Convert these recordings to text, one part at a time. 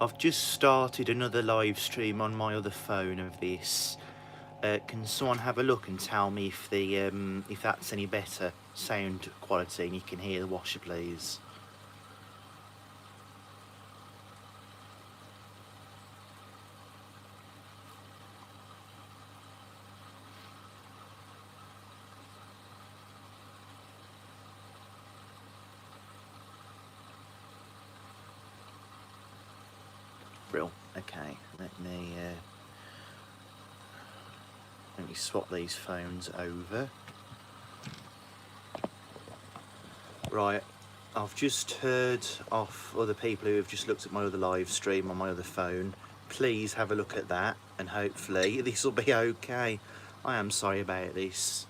I've just started another live stream on my other phone of this. Can someone have a look and tell me if that's any better sound quality and you can hear the washer, please? Brill. Okay, let me swap these phones over. Right, I've just heard off other people who have just looked at my other live stream on my other phone. Please have a look at that and hopefully this will be okay. I am sorry about this.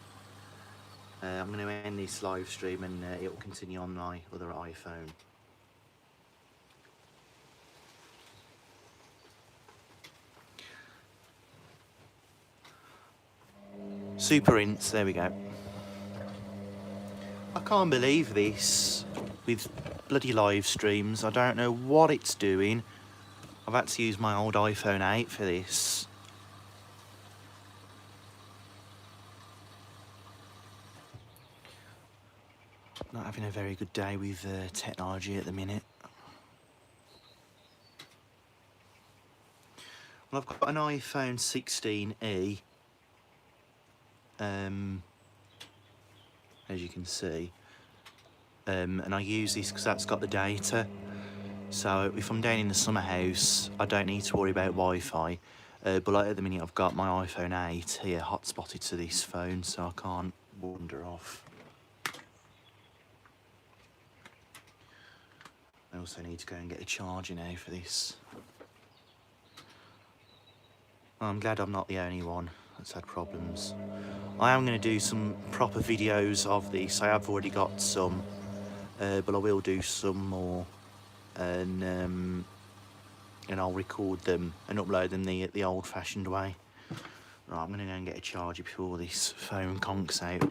I'm going to end this live stream and it will continue on my other iPhone. Super Ints, there we go. I can't believe this with bloody live streams. I don't know what it's doing. I've had to use my old iPhone 8 for this. Not having a very good day with technology at the minute. Well, I've got an iPhone 16e. As you can see. And I use this because that's got the data. So if I'm down in the summer house, I don't need to worry about Wi-Fi. But like at the minute, I've got my iPhone 8 here hotspotted to this phone, so I can't wander off. I also need to go and get a charger now for this. Well, I'm glad I'm not the only one that's had problems. I am going to do some proper videos of this. I have already got some, but I will do some more, and I'll record them and upload them the old-fashioned way. Right, I'm going to go and get a charger before this phone conks out.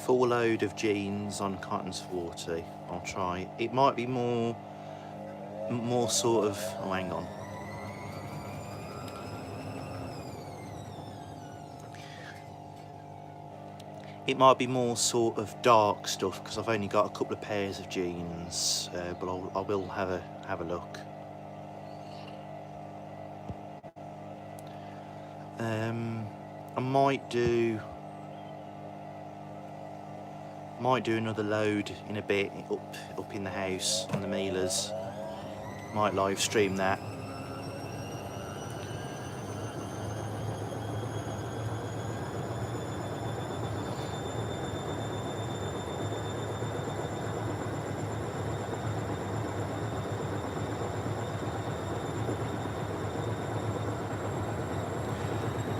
Full load of jeans on Cotton's 40. I'll try. It might be more sort of, oh hang on. It might be more sort of dark stuff because I've only got a couple of pairs of jeans, but I will have a look. I might do another load in a bit up in the house on the Miele's. Might live stream that.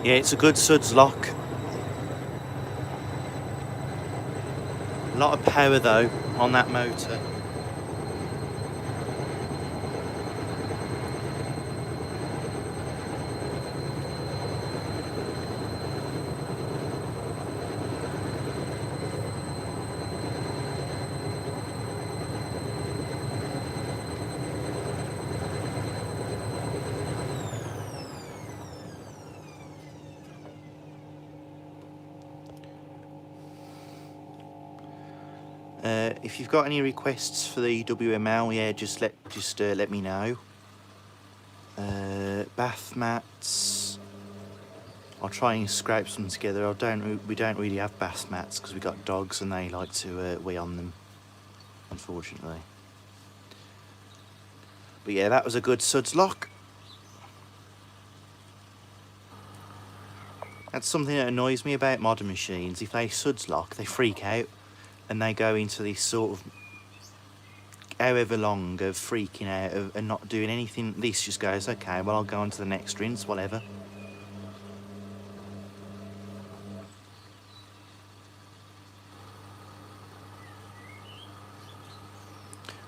Yeah, it's a good suds lock. A lot of power though on that motor. If you've got any requests for the WML, yeah, just let me know. Bath mats. I'll try and scrape some together. We don't really have bath mats because we got dogs and they like to wee on them, unfortunately. But yeah, that was a good suds lock. That's something that annoys me about modern machines. If they suds lock, they freak out and they go into this sort of however long of freaking out and not doing anything. This just goes, okay, well, I'll go on to the next rinse, whatever.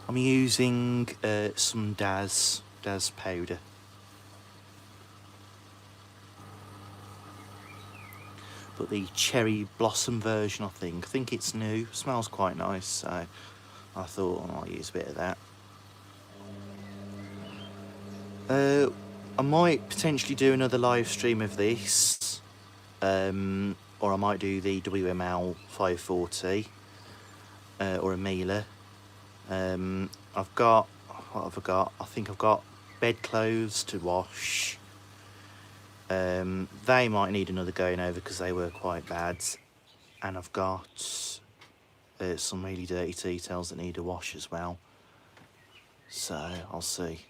I'm using some Daz powder. But the cherry blossom version, I think it's new. Smells quite nice, so I thought I'll use a bit of that. I might potentially do another live stream of this, or I might do the WML 540 or a Miele. I've got, what have I got? I think I've got bedclothes to wash. They might need another going over because they were quite bad. And I've got some really dirty tea-towels that need a wash as well. So, I'll see.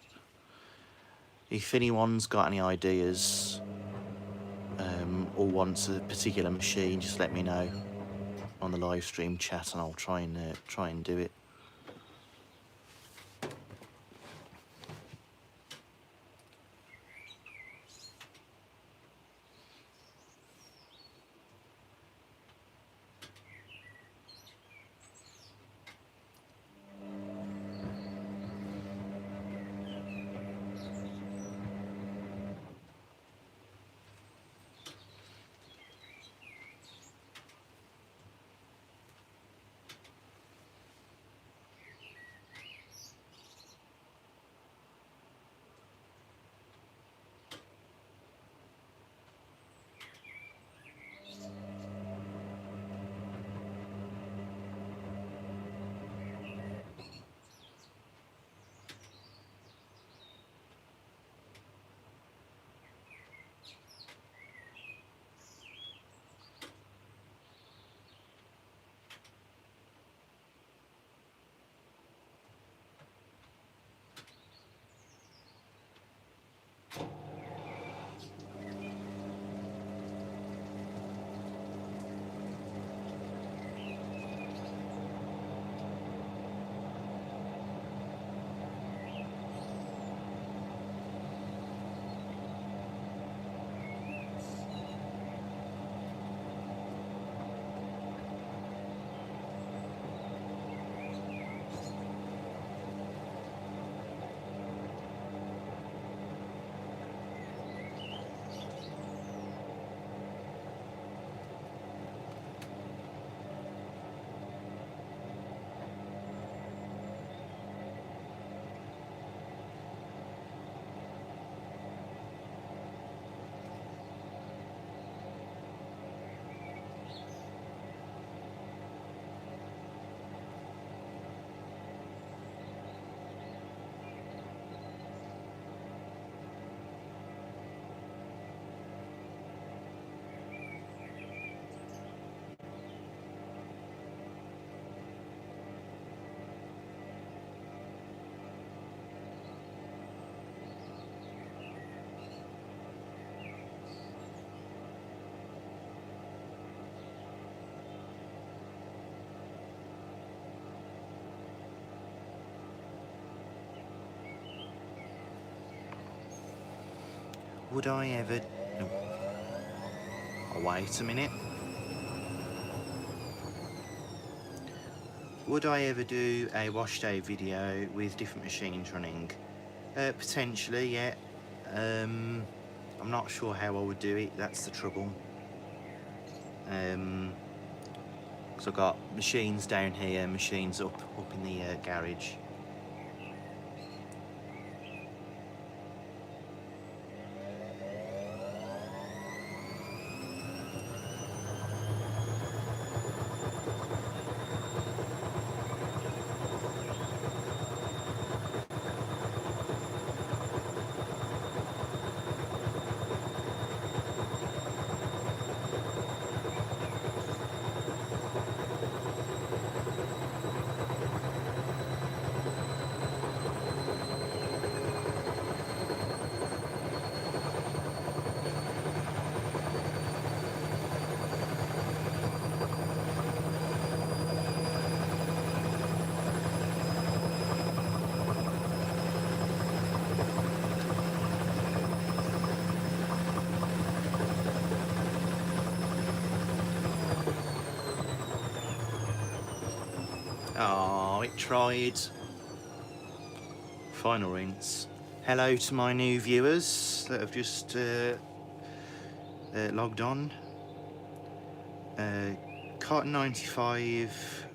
If anyone's got any ideas or wants a particular machine, just let me know on the live stream chat and I'll try and do it. Would I ever... wait a minute. Would I ever do a wash day video with different machines running? Potentially, yeah. I'm not sure how I would do it, that's the trouble. Because I've got machines down here, machines up in the garage. Oh, it tried. Final rinse. Hello to my new viewers that have just logged on. Carton 95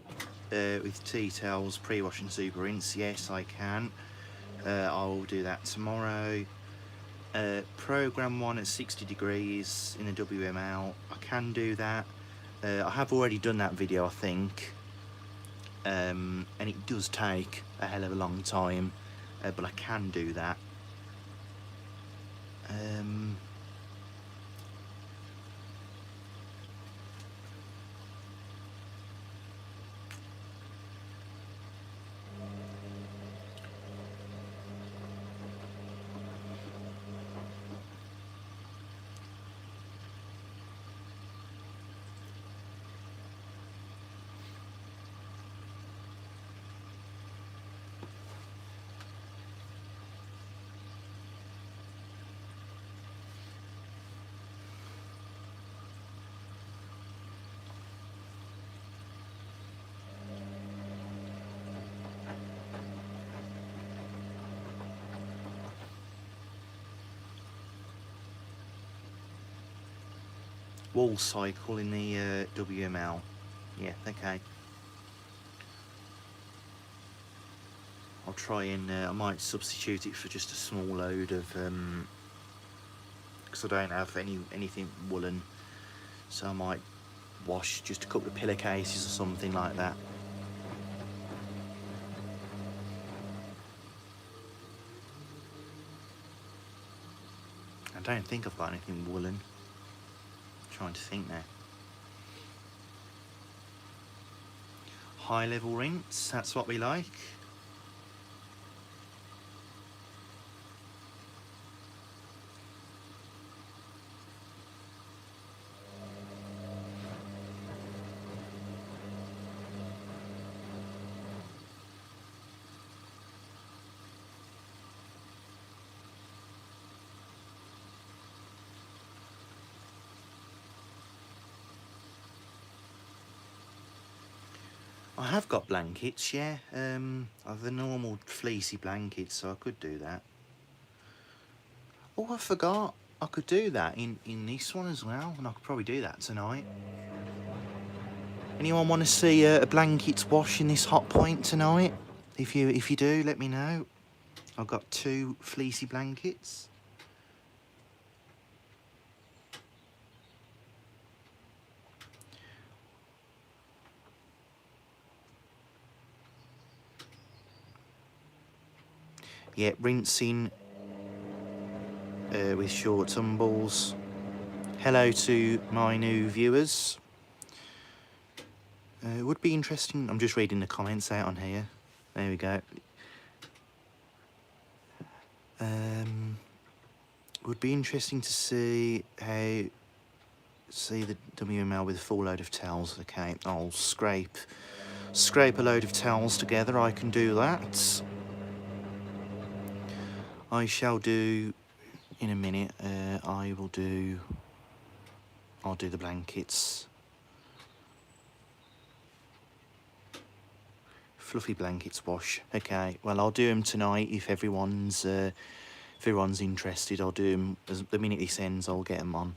with tea towels, pre-wash and super rinse. Yes, I can. I'll do that tomorrow. Program 1 at 60 degrees in the WML. I can do that. I have already done that video, I think. And it does take a hell of a long time, but I can do that. Wall cycle in the WML. Yeah, okay. I'll try and I might substitute it for just a small load of because I don't have anything woolen, so I might wash just a couple of pillowcases or something like that. I don't think I've got anything woolen. Trying to think now. High level rinse, that's what we like. I have got blankets, yeah. The normal fleecy blankets, so I could do that. Oh, I forgot. I could do that in this one as well, and I could probably do that tonight. Anyone want to see a blankets wash in this hot point tonight? If you do, let me know. I've got 2 fleecy blankets. Yeah, rinsing with short tumbles. Hello to my new viewers. It would be interesting. I'm just reading the comments out on here. There we go. Would be interesting to see the WML with a full load of towels. Okay, I'll scrape a load of towels together. I can do that. I shall do in a minute. I'll I'll do the blankets. Fluffy blankets wash. Okay, well I'll do them tonight if everyone's interested. I'll do them the minute this ends. I'll get them on.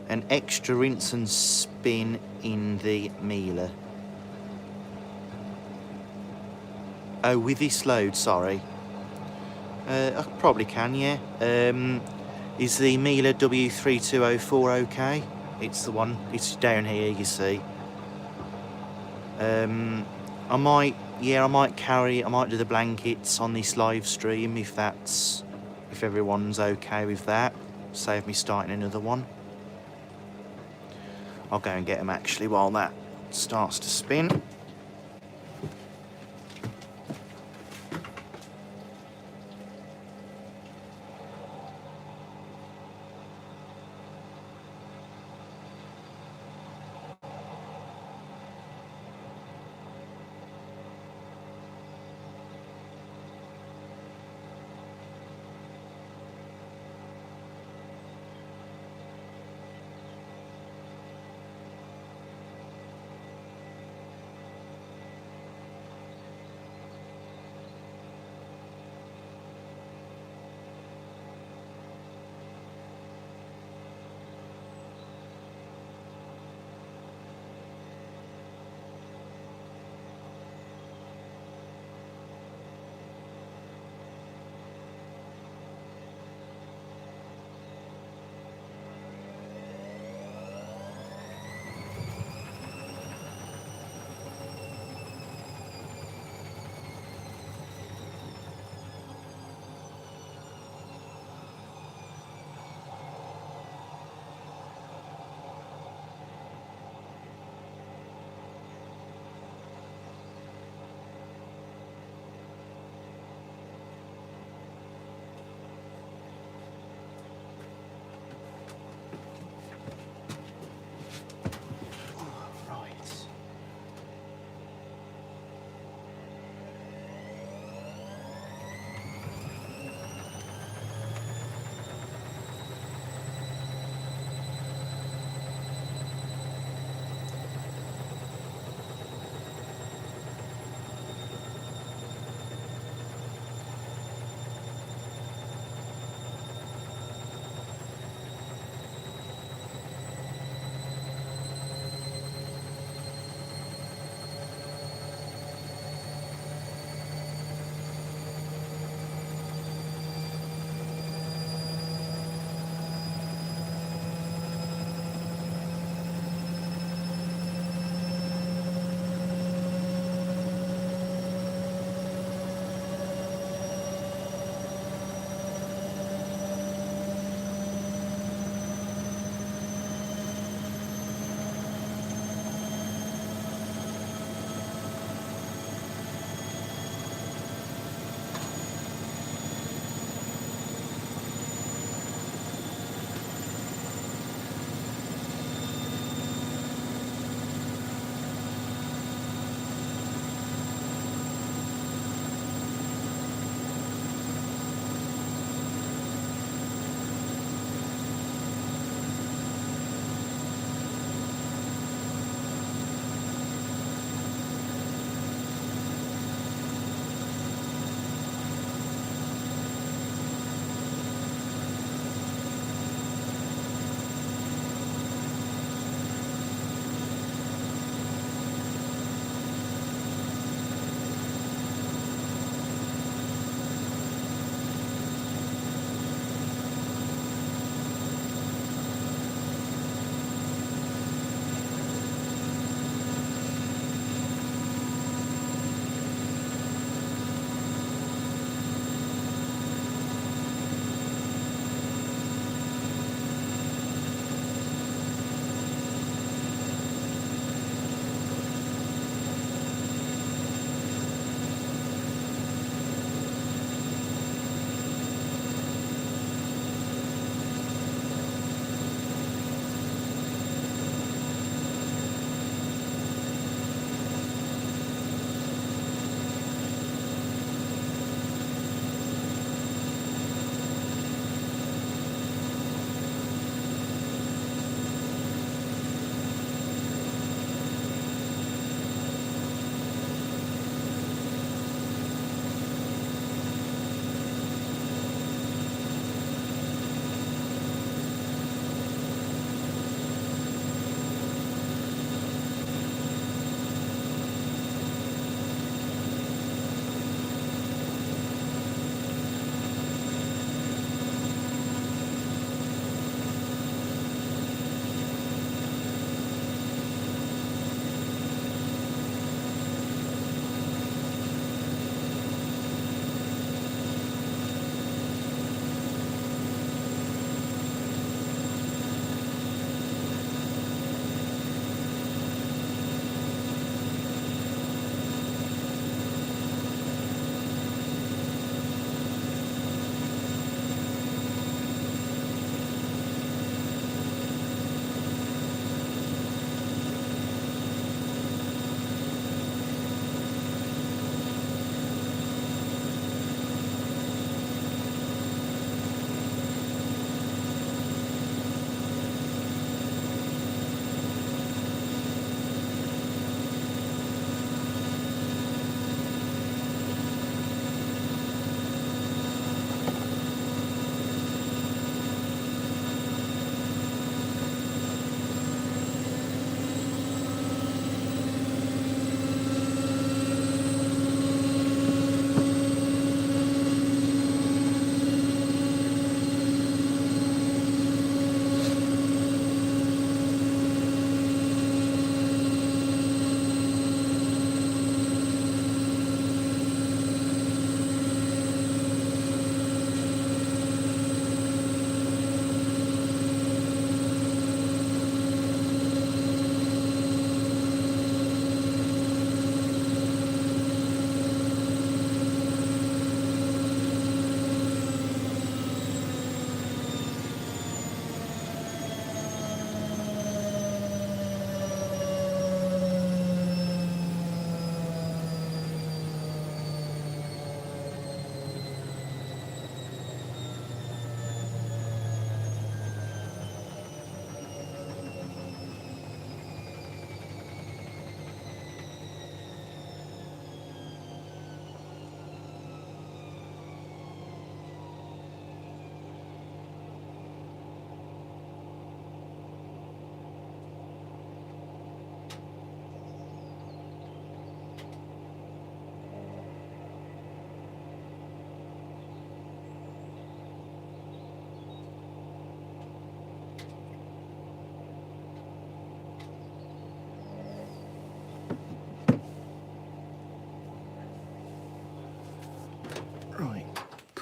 An extra rinse and spin in the mealer. Oh, with this load, sorry. I probably can, yeah. Is the Miele W3204 okay? It's the one, it's down here, you see. I might do the blankets on this live stream if everyone's okay with that. Save me starting another one. I'll go and get them actually while that starts to spin.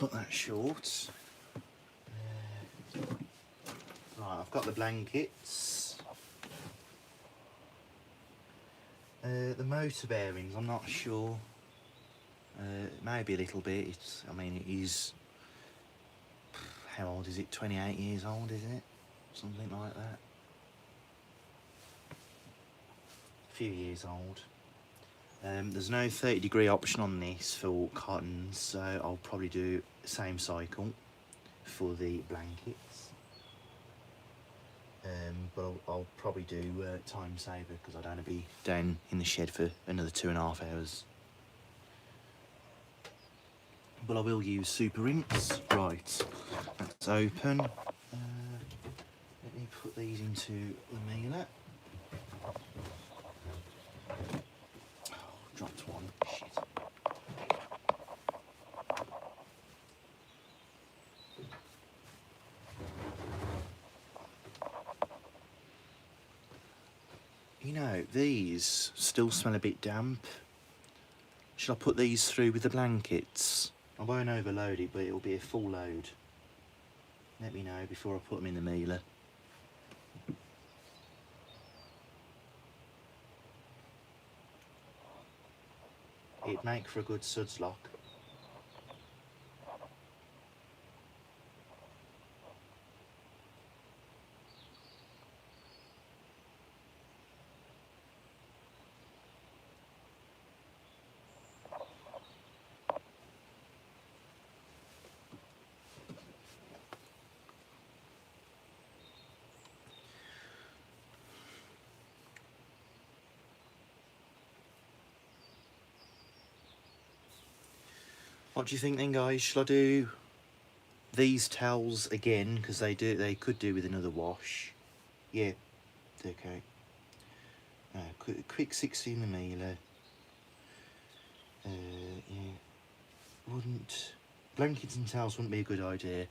cut that short. Right, I've got the blankets. The motor bearings, I'm not sure. Maybe a little bit. I mean, it is. How old is it? 28 years old, is it? Something like that. A few years old. There's no 30-degree option on this for cottons, so I'll probably do the same cycle for the blankets. But I'll probably do time saver because I don't want to be down in the shed for another 2.5 hours. But I will use super rinse. Right, that's open. Let me put these into the mailer. Oh, dropped one. Shit. You know, these still smell a bit damp. Should I put these through with the blankets? I won't overload it, but it'll be a full load. Let me know before I put them in the mailer. It'd make for a good suds lock. What do you think then, guys? Shall I do these towels again? Because they could do with another wash. Yeah, okay. Quick 16mm. Yeah. Blankets and towels wouldn't be a good idea.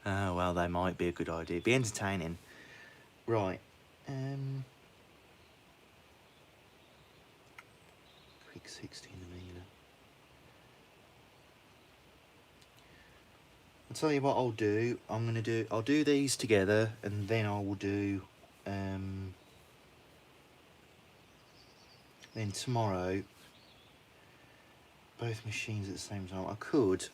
Oh, well, they might be a good idea. It'd be entertaining. Right. Quick 16mm. I'll tell you what I'll do. I'll do these together, and then I will do then tomorrow both machines at the same time. I could,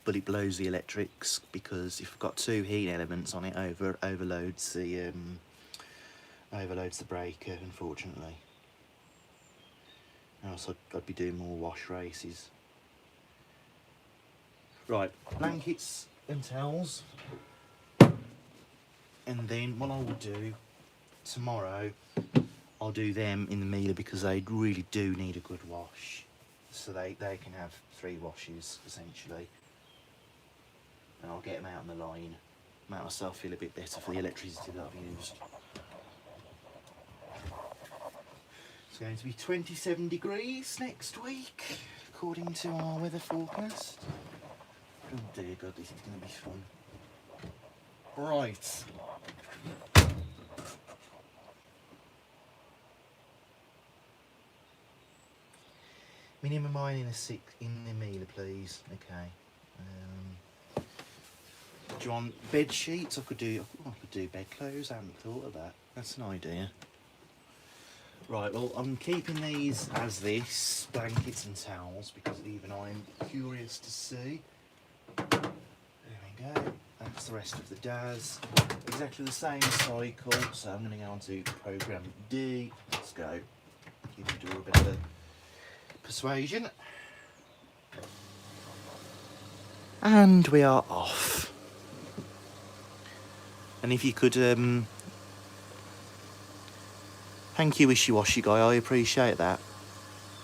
but it blows the electrics, because if I've got two heat elements on it, overloads the breaker, unfortunately. Else I'd be doing more wash races. Right, blankets and towels, and then what I will do tomorrow, I'll do them in the mailer, because they really do need a good wash. So they can have 3 washes, essentially. And I'll get them out on the line, make myself feel a bit better for the electricity that I've used. It's going to be 27 degrees next week, according to our weather forecast. Oh dear God, this is going to be fun. Right. Minimum iron in the mailer, please. Okay. Do you want bed sheets? I could do bedclothes. I hadn't thought of that. That's an idea. Right, well, I'm keeping these as this, blankets and towels, because even I'm curious to see. There we go. That's the rest of the DAS. Exactly the same cycle, so I'm going to go on to program D. Let's go. Give the door a bit of persuasion. And we are off. And if you could, thank you, wishy-washy guy, I appreciate that.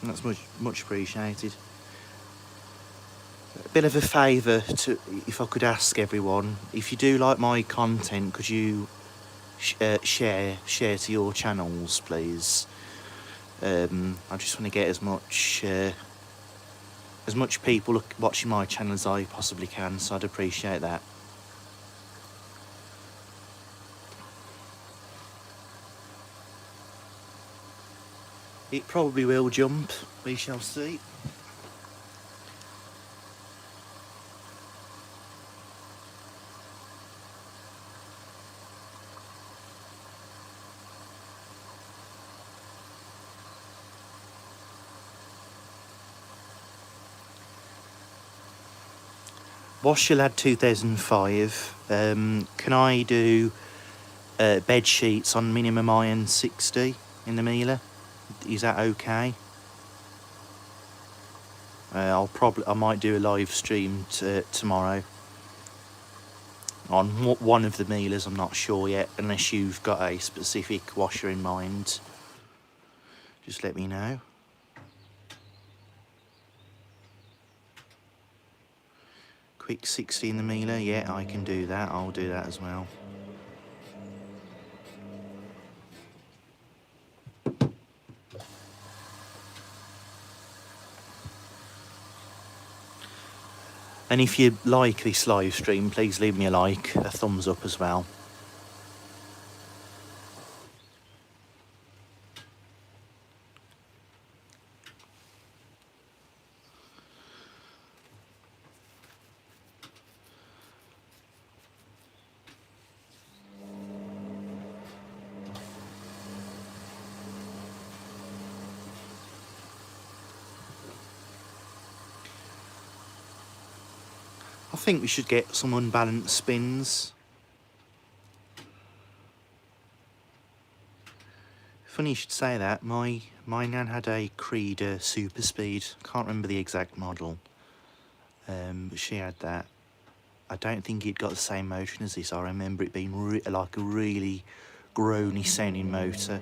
That's much appreciated. A bit of a favour, if I could ask everyone, if you do like my content, could you share to your channels, please? I just want to get as much people watching my channel as I possibly can, so I'd appreciate that. It probably will jump, we shall see. Washer Lad 2005. Can I do bed sheets on minimum iron 60 in the Miele? Is that okay? I might do a live stream tomorrow on one of the Mieles. I'm not sure yet, unless you've got a specific washer in mind. Just let me know. Quick 60 in the Miele, yeah, I can do that. I'll do that as well. And if you like this live stream, please leave me a like, a thumbs up as well. I think we should get some unbalanced spins. Funny you should say that. My nan had a Creed Super Speed. Can't remember the exact model, but she had that. I don't think it got the same motion as this. I remember it being like a really groany sounding motor.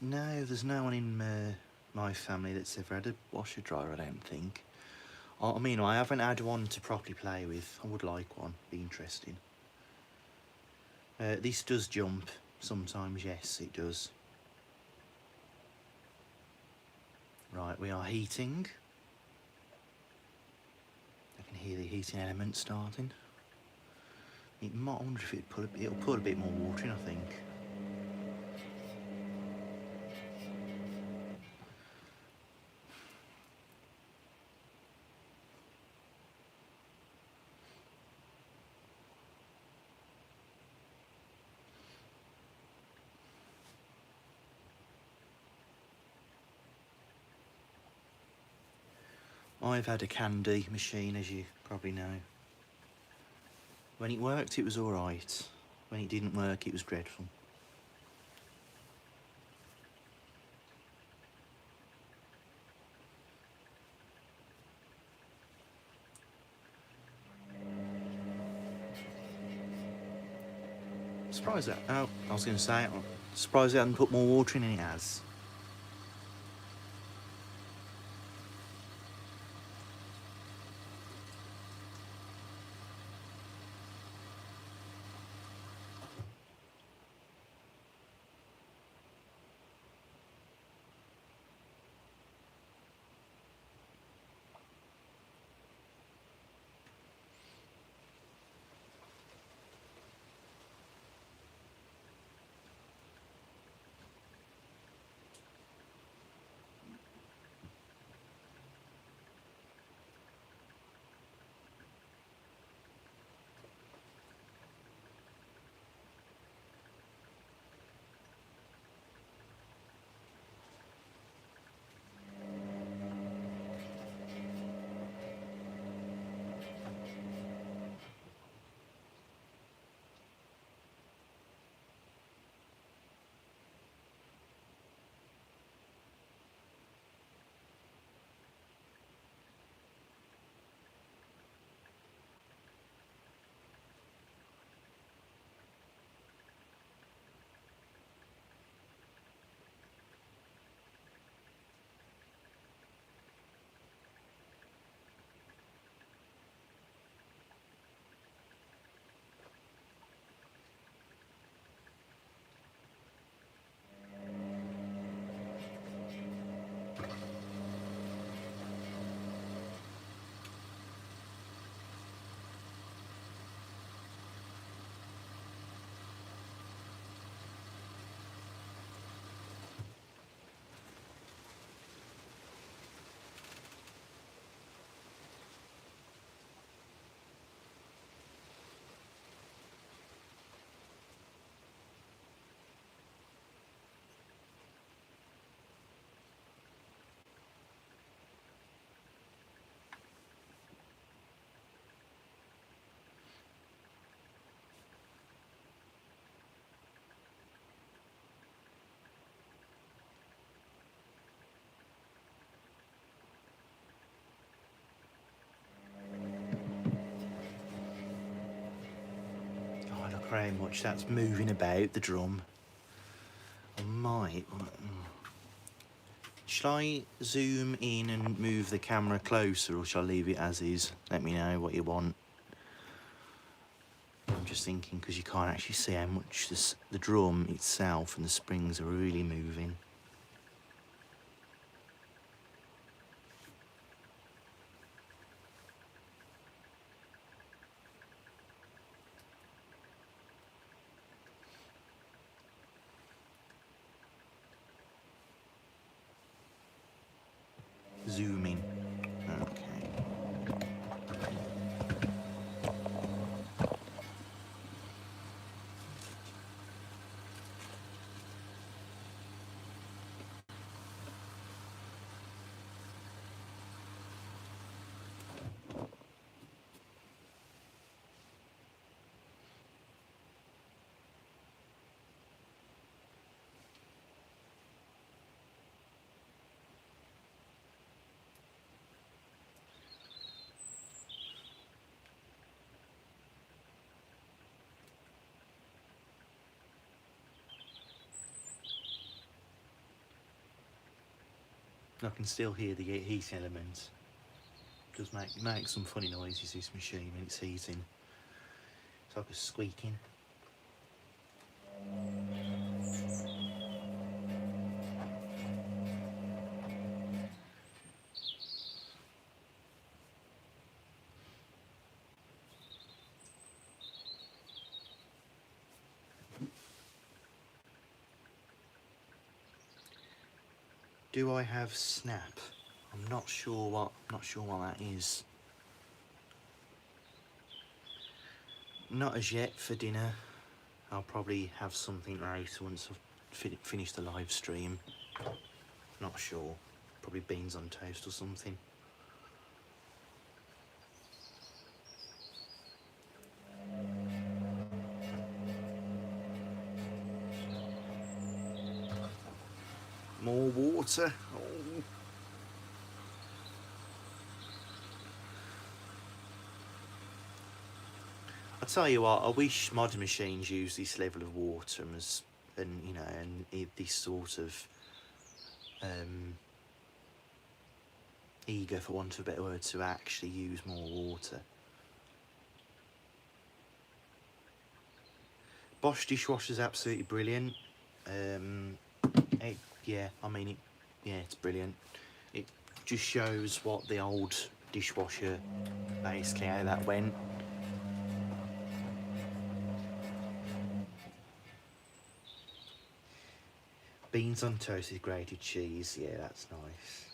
No, there's no one in my family that's ever had a washer dryer, I don't think. I mean, I haven't had one to properly play with. I would like one, be interesting. This does jump sometimes, yes, it does. Right, we are heating. I can hear the heating element starting. I wonder if it'll put a bit more water in, I think. I've had a candy machine, as you probably know. When it worked, it was alright. When it didn't work, it was dreadful. Surprised that, oh, I was going to say, I'm surprised it hadn't put more water in than it has. how much that's moving about the drum. I might. Shall I zoom in and move the camera closer, or shall I leave it as is? Let me know what you want. I'm just thinking, because you can't actually see how much the drum itself and the springs are really moving. Zooming. Okay. I can still hear the heat element. It does make some funny noises, this machine, when it's heating. It's like a squeaking. Do I have snap? I'm not sure what that is. Not as yet for dinner. I'll probably have something later once I've finished the live stream. Not sure. Probably beans on toast or something. More water. Oh. I tell you what, I wish modern machines use this level of water and you know, and this sort of eager, for want of a better word, to actually use more water. Bosch dishwasher's absolutely brilliant. Yeah, I mean, yeah, it's brilliant. It just shows what the old dishwasher, basically how that went. Beans on toasted grated cheese, yeah, that's nice.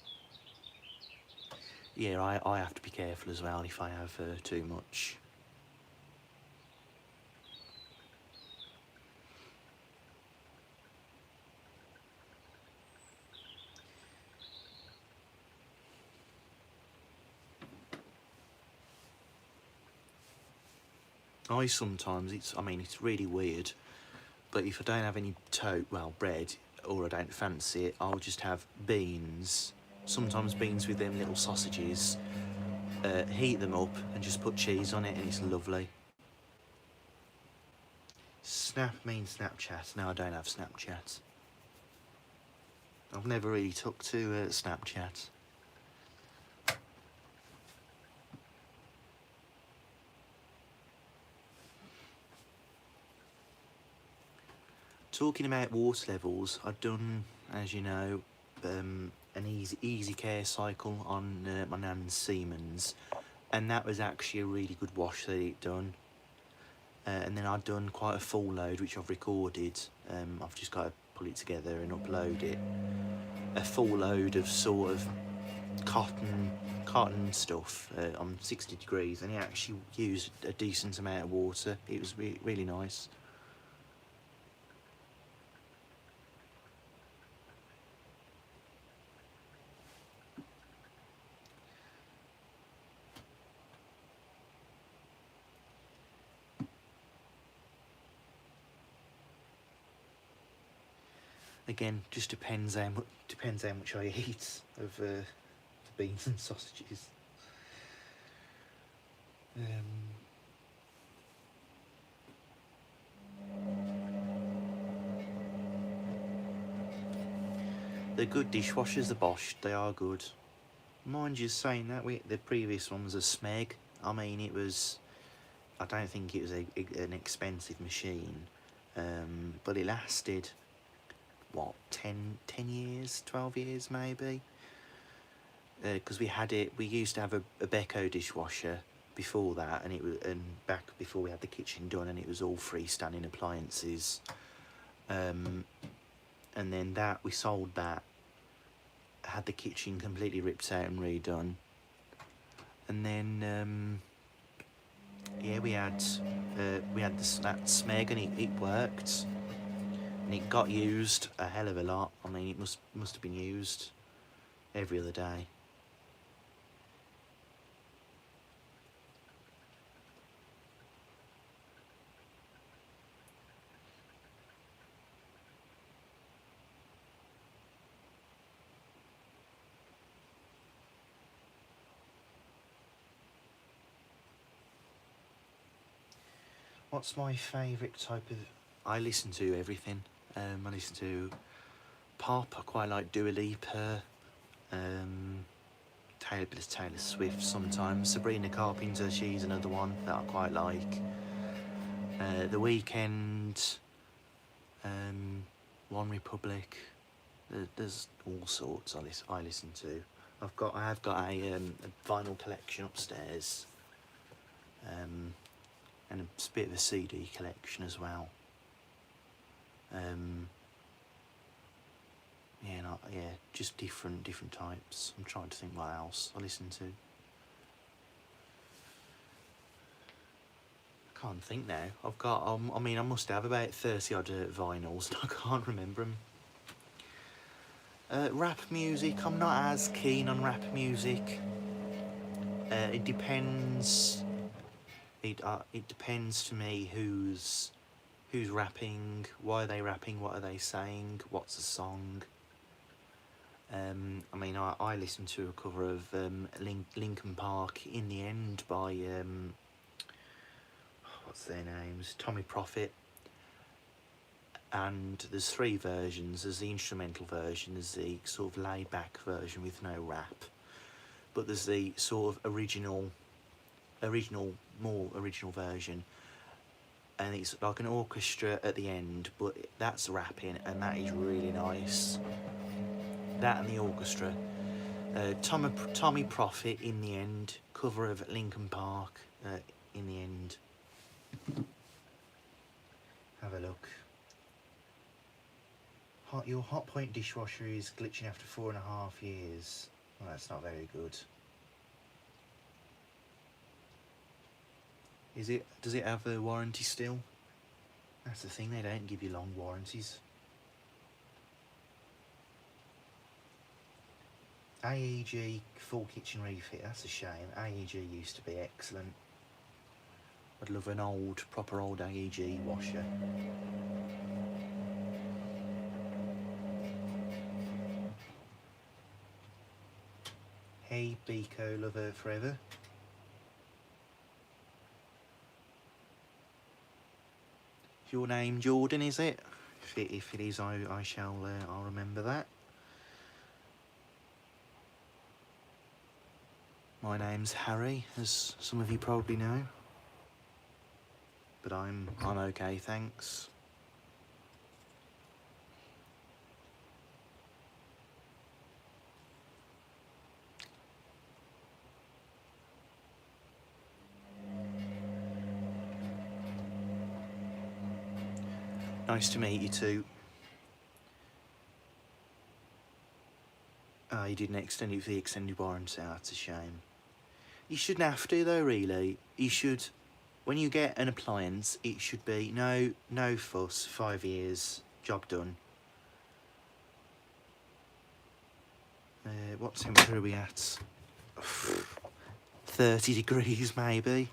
Yeah, I have to be careful as well if I have too much. Sometimes, it's really weird, but if I don't have any bread, or I don't fancy it, I'll just have beans, sometimes beans with them little sausages, heat them up and just put cheese on it, and it's lovely. Snap means Snapchat. No, I don't have Snapchat. I've never really took to Snapchat. Talking about water levels, I've done, as you know, an easy care cycle on my nan's Siemens, and that was actually a really good wash that it done. And then I've done quite a full load, which I've recorded. I've just got to pull it together and upload it. A full load of sort of cotton stuff on 60 degrees, and it actually used a decent amount of water. It was really nice. Again, just depends how much I eat of the beans and sausages. They're good dishwashers, the Bosch, they are good. Mind you saying that, the previous one was a Smeg. I mean, it was, I don't think it was an expensive machine, but it lasted, what, 10 years, 12 years maybe? Because we used to have a Beko dishwasher before that, and back before we had the kitchen done, and it was all freestanding appliances. And then we sold that, had the kitchen completely ripped out and redone, and then yeah, we had that Smeg, and it worked, and it got used a hell of a lot. I mean, it must have been used every other day. What's my favourite type of... I listen to everything. I listen to pop. I quite like Dua Lipa, Taylor Swift sometimes. Sabrina Carpenter, she's another one that I quite like. The Weeknd, One Republic. There's all sorts I listen to. I have got a vinyl collection upstairs. And a bit of a CD collection as well. Yeah, just different types. I'm trying to think what else I listen to. I can't think now. I've got, I mean, I must have about 30 odd vinyls, and I can't remember them. Rap music, I'm not as keen on rap music. It depends. It depends to me who's rapping, why are they rapping, what are they saying, what's the song. I mean, I listened to a cover of Linkin Park, In the End, by what's their names, Tommy Prophet. And there's 3 versions. There's the instrumental version, there's the sort of laid back version with no rap, but there's the sort of original version, and it's like an orchestra at the end, but that's rapping, and that is really nice. That and the orchestra. Tommy Prophet, In the End, cover of Linkin Park, In the End. Have a look. Your hot point dishwasher is glitching after 4.5 years. Well, that's not very good. Does it have a warranty still? That's the thing, they don't give you long warranties. AEG full kitchen refit, that's a shame. AEG used to be excellent. I'd love an proper old AEG washer. Hey, Beko lover forever. Your name Jordan, is it? If it is, I shall. I'll remember that. My name's Harry, as some of you probably know. But I'm okay, thanks. Nice to meet you too. You didn't extend it for the extended warranty, that's a shame. You shouldn't have to though, really. You should, when you get an appliance, it should be no fuss, 5 years, job done. What temperature are we at? 30 degrees maybe?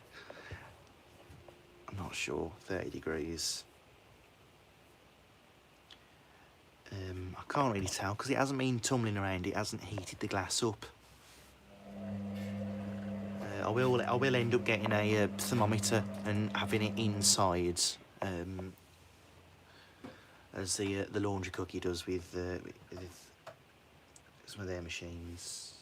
I'm not sure, 30 degrees. I can't really tell because it hasn't been tumbling around, it hasn't heated the glass up. I will end up getting a thermometer and having it inside, as the laundry cookie does with some of their machines.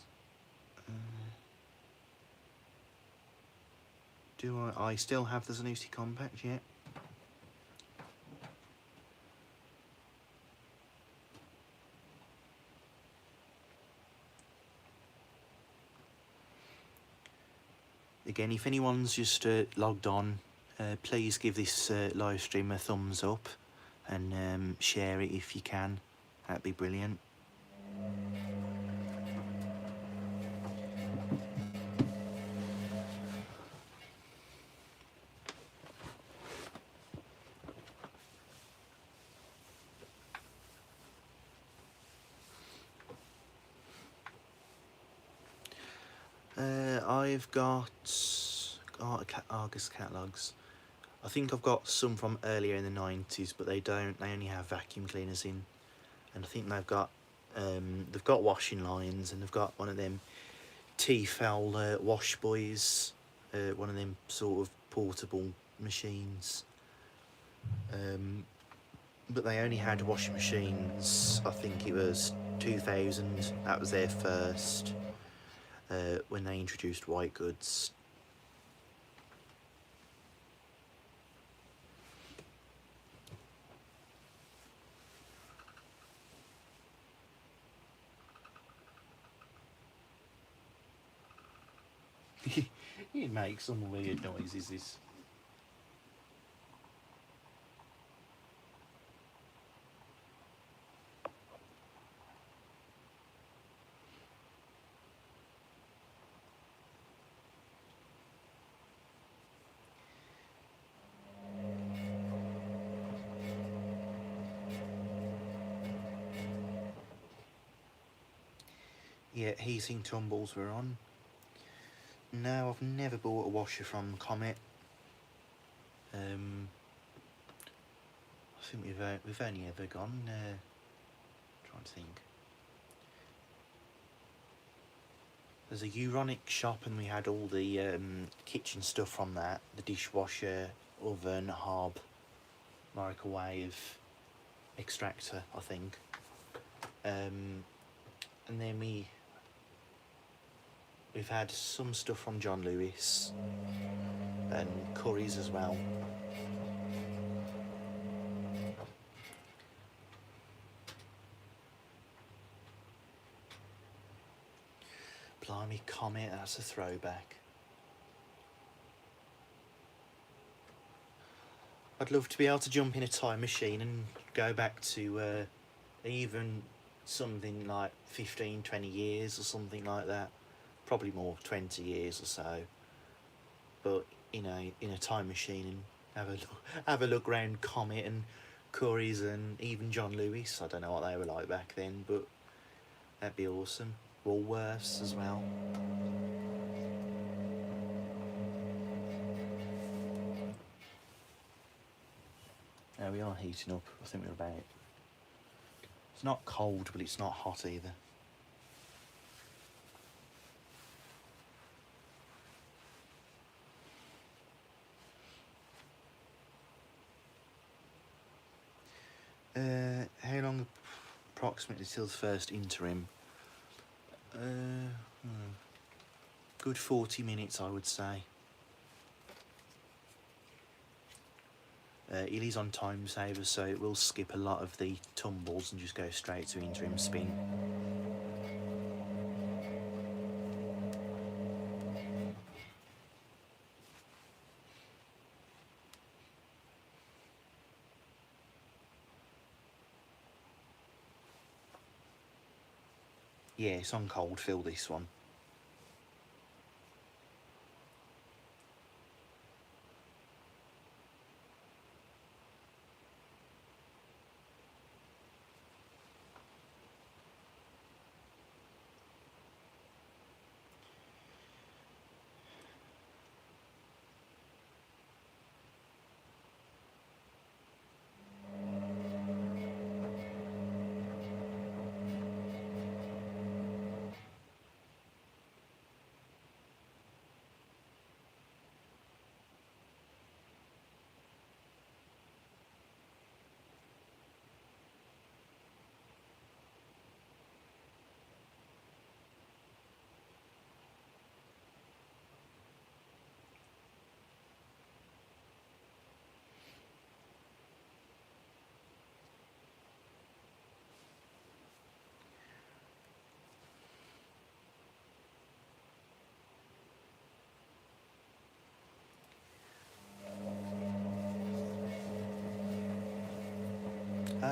Do I still have the Zanussi Compact yet? Again, if anyone's just logged on, please give this live stream a thumbs up and share it if you can. That'd be brilliant. I've got Argus catalogues. I think I've got some from earlier in the 90s, but they only have vacuum cleaners in, and I think they've got washing lines, and they've got one of them T-Fowl wash boys, one of them sort of portable machines. But they only had washing machines, I think it was 2000, that was their first, when they introduced white goods. It makes some weird noises, this. Yeah, heating tumbles were on. No, I've never bought a washer from Comet. I think we've only ever gone, trying to think. There's a Euronic shop and we had all the kitchen stuff from that. The dishwasher, oven, hob, microwave, extractor, I think. And then we've had some stuff from John Lewis and Curry's as well. Blimey, Comet, that's a throwback. I'd love to be able to jump in a time machine and go back to even something like 15, 20 years or something like that. Probably more, 20 years or so. But, you know, in a time machine and have a look around Comet and Curry's and even John Lewis. I don't know what they were like back then, but that'd be awesome. Woolworths as well. There we are heating up. I think we're about. It's not cold, but it's not hot either. How long approximately till the first interim? Good 40 minutes, I would say. It is on time saver, so it will skip a lot of the tumbles and just go straight to interim spin. Yeah, it's on cold fill, this one.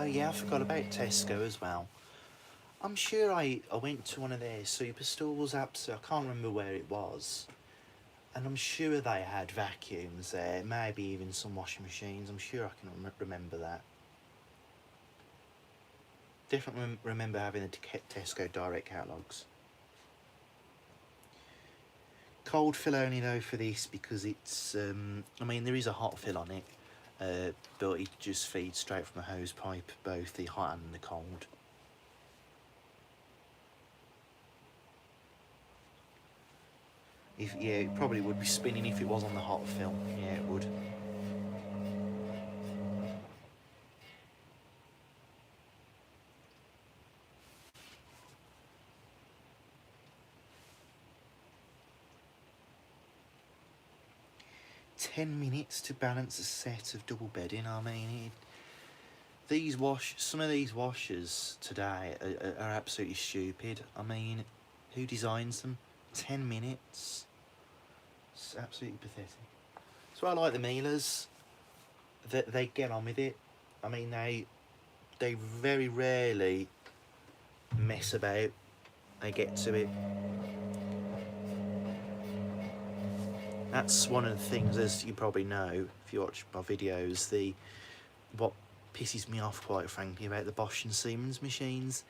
Oh yeah, I forgot about Tesco as well. I'm sure I went to one of their superstores, I can't remember where it was. And I'm sure they had vacuums there, maybe even some washing machines. I'm sure I can remember that. Definitely remember having the Tesco direct catalogues. Cold fill only though for this because it's, I mean there is a hot fill on it, but it just feeds straight from a hose pipe, both the hot and the cold. Yeah, it probably would be spinning if it was on the hot fill. Yeah, it would. £10 to balance a set of double bedding. I mean, some of these washers today are absolutely stupid. I mean, who designs them? 10 minutes. It's absolutely pathetic. So I like the Miele's. They get on with it. I mean, they very rarely mess about. They get to it. That's one of the things, as you probably know if you watch my videos, what pisses me off, quite frankly, about the Bosch and Siemens machines.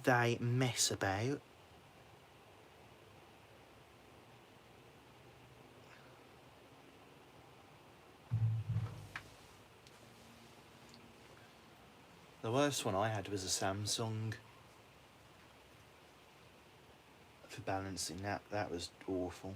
They mess about. The worst one I had was a Samsung for balancing that. That was awful.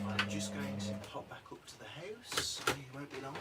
I'm just going to pop back up to the house. It won't be long.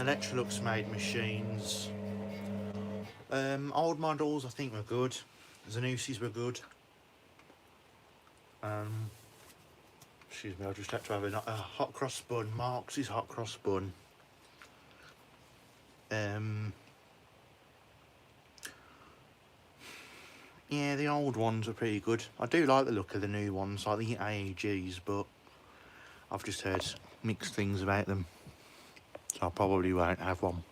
Electrolux made machines. Old models I think were good. Zanussis were good. Excuse me, I just had to have a hot cross bun. Marks' hot cross bun. Yeah, the old ones are pretty good. I do like the look of the new ones, like the AEGs, but I've just heard mixed things about them, so I probably won't have one.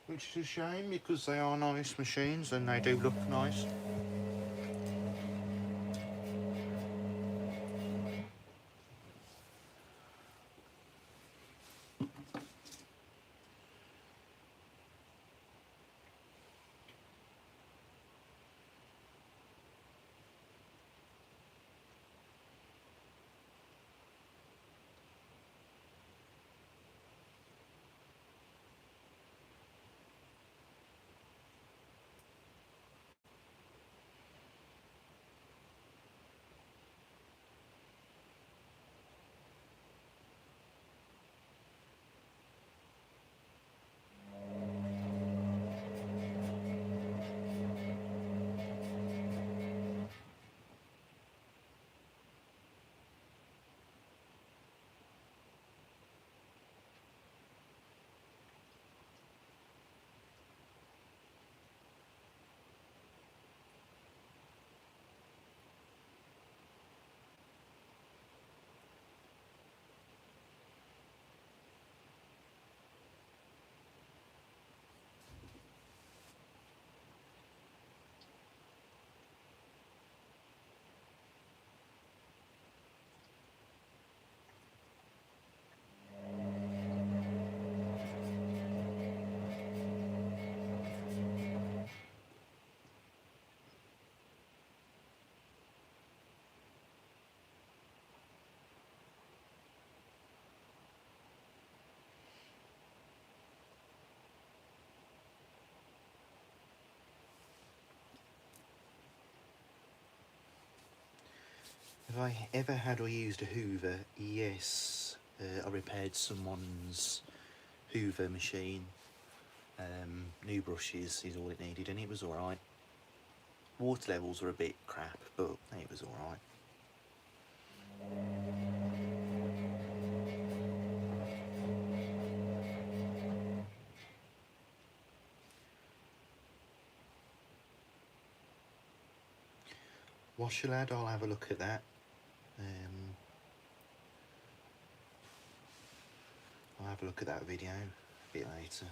Which is a shame, because they are nice machines and they do look nice. Have I ever had or used a Hoover? Yes. I repaired someone's Hoover machine. New brushes is all it needed, and it was alright. Water levels were a bit crap, but it was alright. Washer lad, I'll have a look at that. I'll have a look at that video a bit later.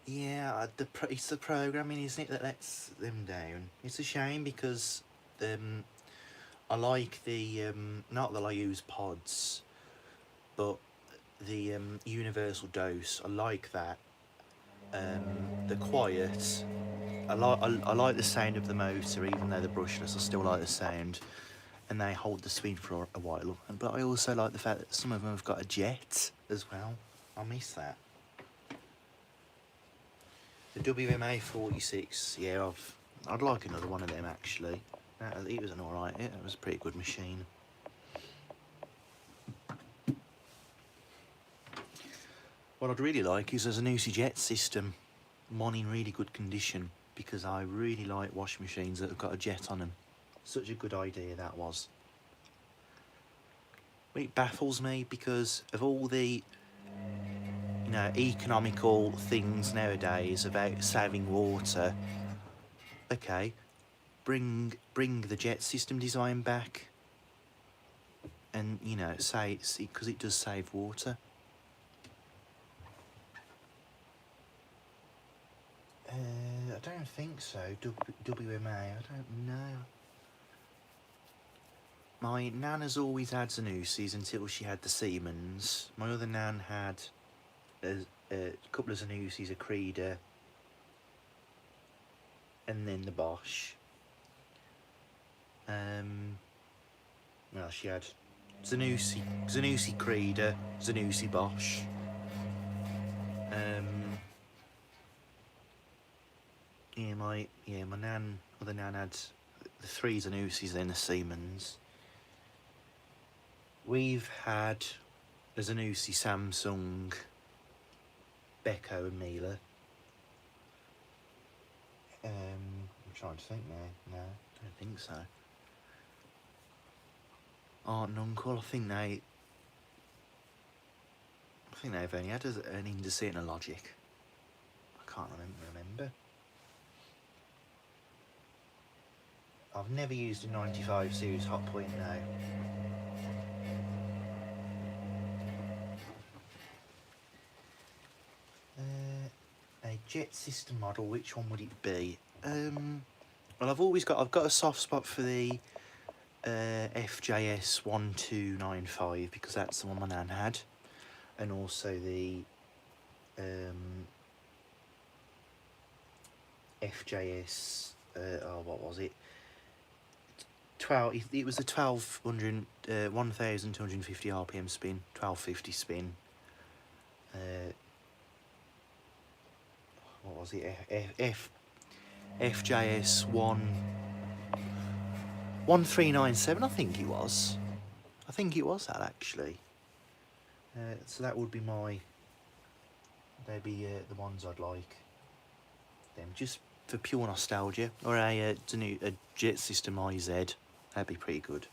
Yeah, it's the programming, isn't it, that lets them down. It's a shame, because I like the, not that I use pods, but the universal dose, I like that. The quiet, I like the sound of the motor, even though they're brushless, I still like the sound. And they hold the speed for a while. But I also like the fact that some of them have got a jet as well. I miss that. The WMA 46, yeah, I'd like another one of them actually. It was an alright, it was a pretty good machine. What I'd really like is a Zanussi jet system, one in really good condition, because I really like washing machines that have got a jet on them. Such a good idea that was. It baffles me, because of all the economical things nowadays about saving water. Okay, bring the jet system design back, and say, because it does save water. I don't think so. WMA, I don't know. My nan has always had Zanussis until she had the Siemens. My other nan had a couple of Zanussis, a Creeder, and then the Bosch. Well, she had Zanussi Creeder, Zanussi Bosch. Yeah, my other nan had the 3 Zanussis, then the Siemens. We've had a Zanussi, Samsung, Beko and Miele. I'm trying to think now. No, I don't think so. Aunt and uncle, I think they've only had an Indesit and a Logic. I can't remember. I've never used a 95 series hot point now. A jet system model, which one would it be? Well, I've got a soft spot for the FJS 1295 because that's the one my nan had, and also the FJS. What was it? 12. It was a 1250 RPM spin, 1250 spin. What was it? FJS 1397. I think it was. I think it was that actually. So that would be they'd be the ones I'd like. Them just for pure nostalgia, or a Jet System IZ. That'd be pretty good.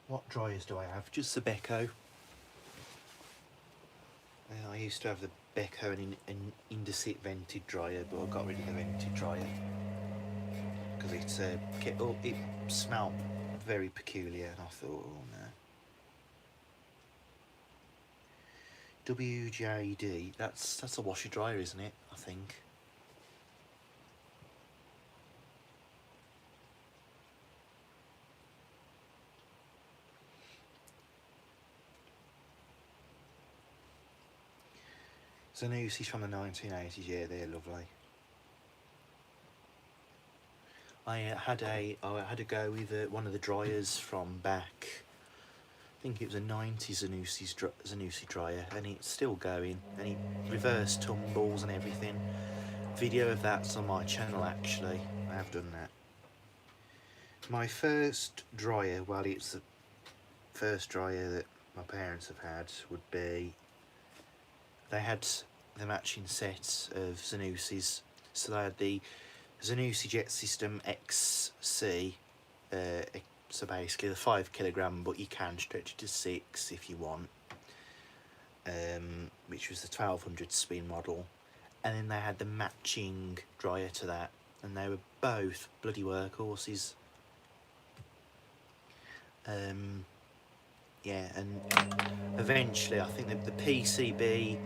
What dryers do I have? Just the Beko. I used to have the Beko and Indesit vented dryer, but I got rid of the vented dryer because it smelled very peculiar, and I thought, oh no. WJD, that's a washer dryer, isn't it? I think. Zanussis from the 1980s, yeah, they're lovely. I had a go with one of the dryers from back. I think it was a 90s Zanussi dryer, and it's still going, and it reverse tumbles and everything. Video of that's on my channel actually. I have done that. My first dryer, well, it's the first dryer that my parents have had, would be, they had the matching set of Zanussis. So they had the Zanussi Jet System XC, so basically the 5 kilogram, but you can stretch it to 6 if you want, which was the 1200 spin model. And then they had the matching dryer to that, and they were both bloody workhorses. Yeah, and eventually I think the PCB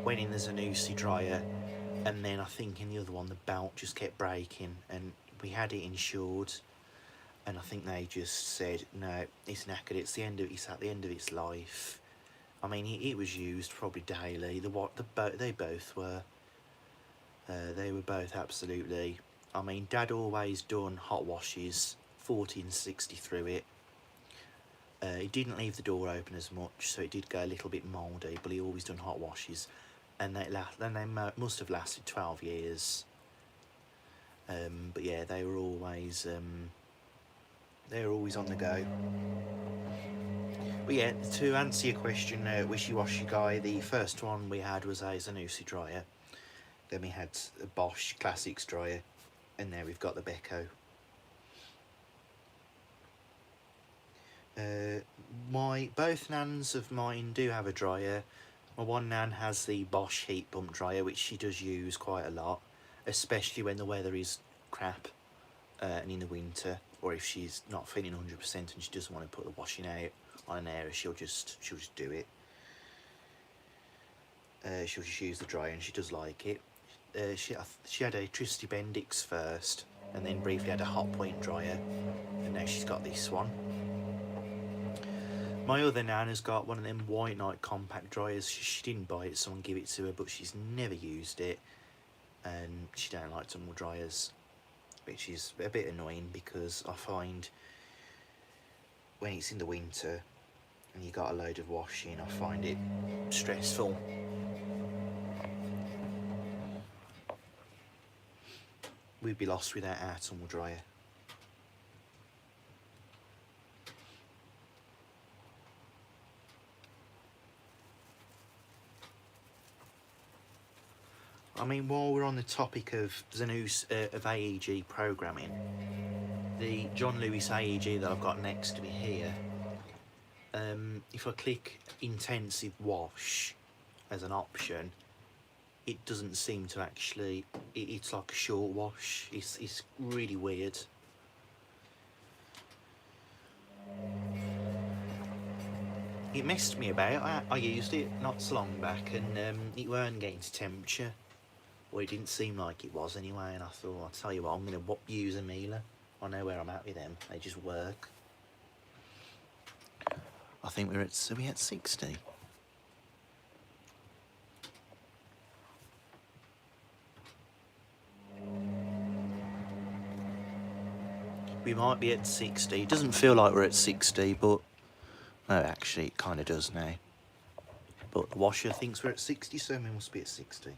went in the Zanussi dryer, and then I think in the other one the belt just kept breaking, and we had it insured, and I think they just said, no, it's knackered, it's at the end of its life. I mean, it was used probably daily. They both were. They were both absolutely. I mean, Dad always done hot washes, 1460 through it. He didn't leave the door open as much, so it did go a little bit mouldy, but he always done hot washes, and they must have lasted 12 years. But yeah, they were always on the go. But yeah, to answer your question, wishy-washy guy, the first one we had was a Zanussi dryer. Then we had a Bosch Classics dryer, and now we've got the Beko. Both nans of mine do have a dryer. My one nan has the Bosch heat pump dryer, which she does use quite a lot, especially when the weather is crap and in the winter, or if she's not feeling 100% and she doesn't want to put the washing out on an area, she'll just do it. She'll just use the dryer, and she does like it. She had a Trusty Bendix first, and then briefly had a hot point dryer, and now she's got this one. My other nan has got one of them White Knight compact dryers. She didn't buy it, someone gave it to her, but she's never used it, and she don't like tumble dryers. which is a bit annoying because I find when it's in the winter and you got a load of washing, I find it stressful. We'd be lost without our tumble dryer. I mean, while we're on the topic of the news of AEG programming, the John Lewis AEG that I've got next to me here, if I click intensive wash as an option, it doesn't seem to actually, it's like a short wash. It's really weird. It messed me about. I used it not so long back and it weren't getting to temperature. Well, it didn't seem like it was anyway, and I thought, I'll tell you what, I'm going to use a Miele. I know where I'm at with them. They just work. I think we're at 60. We might be at 60. It doesn't feel like we're at 60, but no, actually, it kind of does now. But the washer thinks we're at 60, so we must be at 60.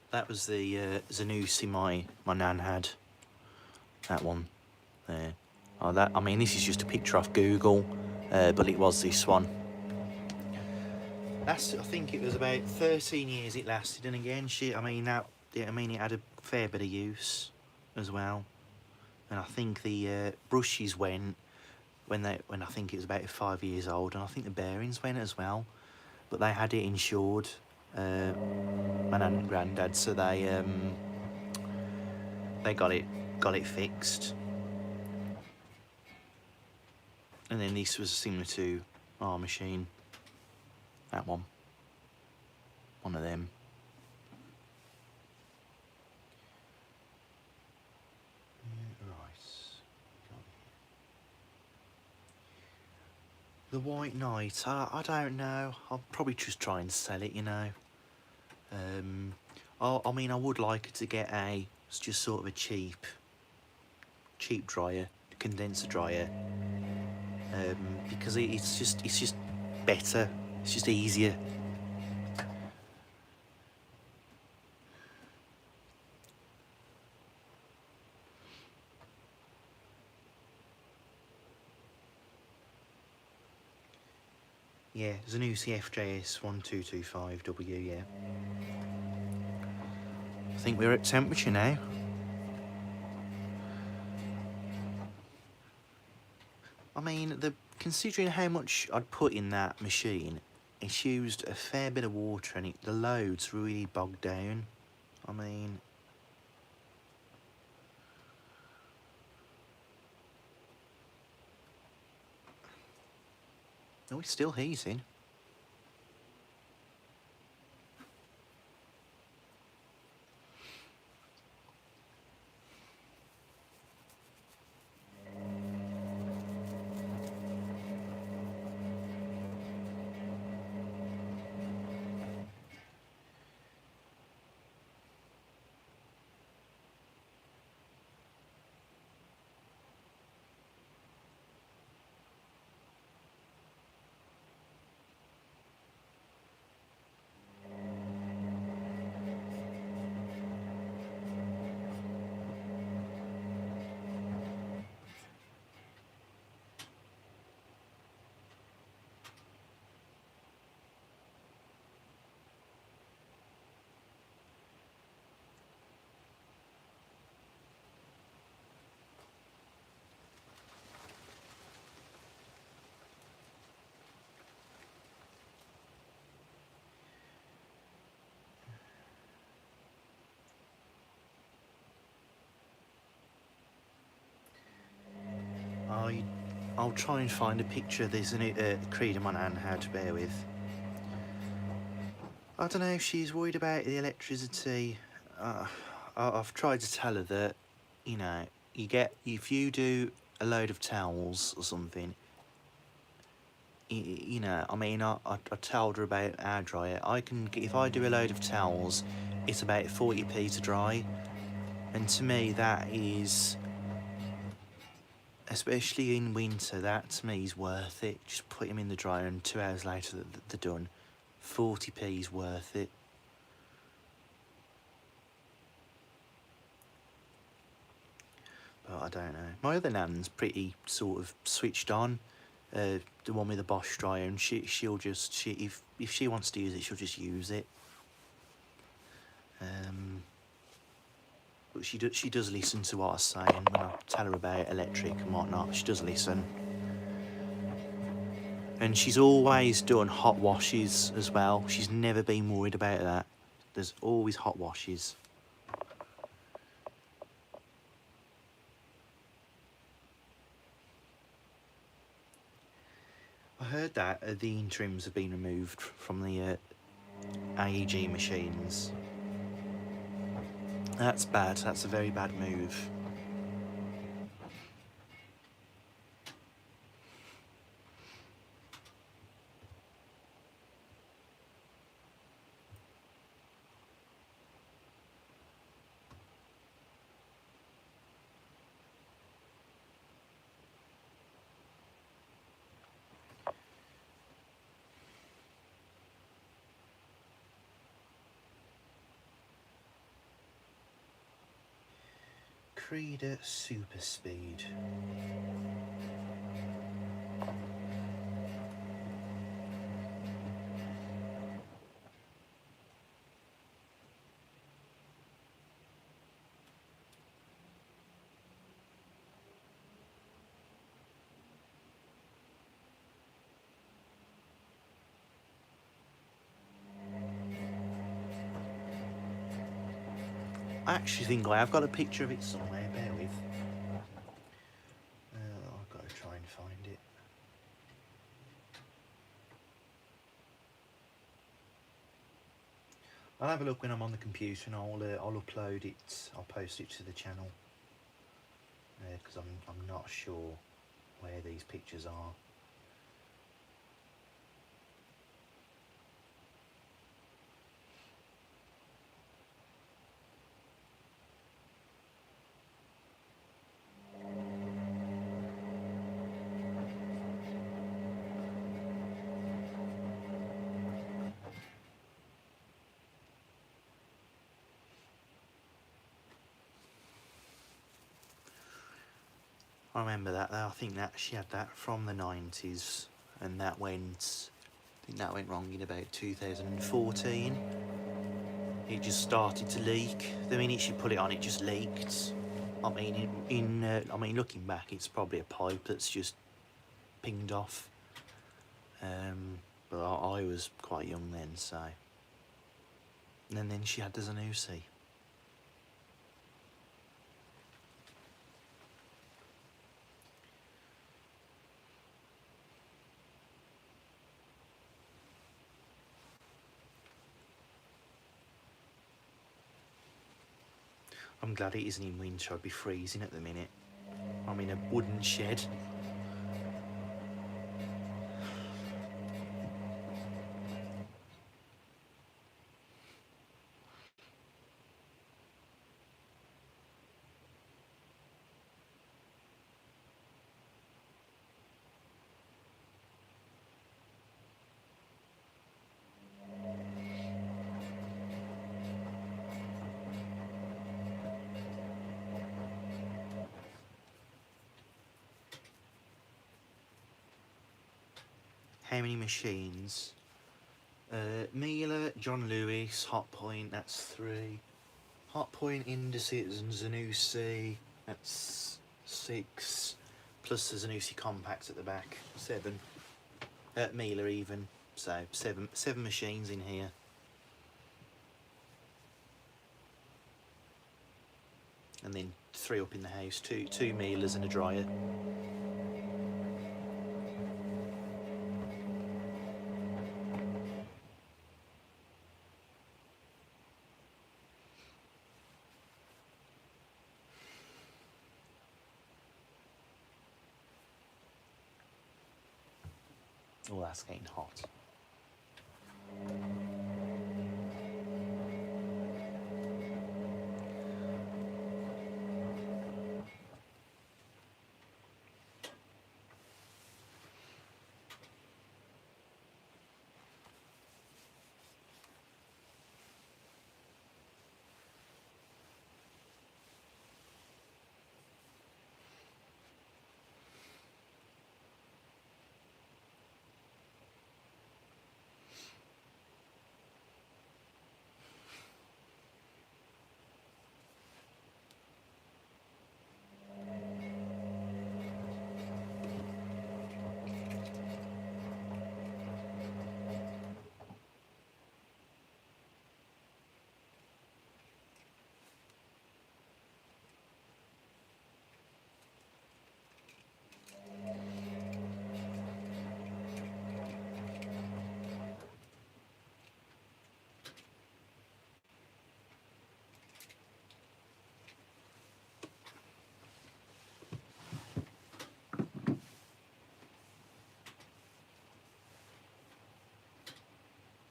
That was the Zanussi my nan had. That one there. Oh, that, I mean, this is just a picture off Google, but it was this one. I think it was about 13 years it lasted, and again, I mean, it had a fair bit of use as well. And I think the brushes went when I think it was about 5 years old, and I think the bearings went as well. But they had it insured, my nan and granddad, so they got it fixed. And then this was similar to our machine. That one of them. The White Knight, I don't know. I'll probably just try and sell it, you know. I mean, I would like to get it's just sort of a cheap dryer, condenser dryer, because it's just better. It's just easier. Yeah, Zanussi FJS 1225W, yeah. I think we're at temperature now. I mean, considering how much I'd put in that machine, it's used a fair bit of water and the load's really bogged down. I mean... No, it's still heating. I'll try and find a picture. There's a Creed on hand, how to bear with. I don't know if she's worried about the electricity. I've tried to tell her that, you know, if you do a load of towels or something, you know, I mean, I told her about our dryer. If I do a load of towels, it's about 40p to dry, and to me that is, especially in winter, that to me is worth it. Just put them in the dryer and 2 hours later they're done. 40p is worth it. But I don't know. My other nan's pretty sort of switched on. The one with the Bosch dryer, and she'll just if she wants to use it, she'll just use it. But she does listen to what I say, and when I tell her about electric and whatnot, she does listen. And she's always done hot washes as well. She's never been worried about that. There's always hot washes. I heard that the interims have been removed from the AEG machines. That's bad. That's a very bad move. Creed Super Speed. I actually think I have got a picture of it somewhere, bear with. I've got to try and find it. I'll have a look when I'm on the computer, and I'll upload it. I'll post it to the channel because I'm not sure where these pictures are. I remember that though. I think that she had that from the 90s, and I think that went wrong in about 2014. It just started to leak. The minute she put it on, it just leaked. I mean, I mean, looking back, it's probably a pipe that's just pinged off. But I was quite young then, so. And then she had the Zanussi. I'm glad it isn't in winter. I'd be freezing at the minute. I'm in a wooden shed. How many machines? Miele, John Lewis, Hot Point, that's 3. Hot Point, Indices and Zanussi, that's 6. Plus the Zanussi Compact at the back, 7. Miele even, so 7 machines in here. And then 3 up in the house, two Mieles and a dryer. Oh, that's getting hot.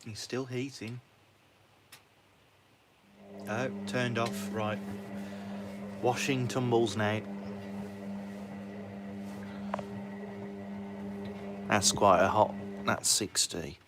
He's still heating. Oh, turned off, right. Washing tumbles now. That's quite a hot, that's 60.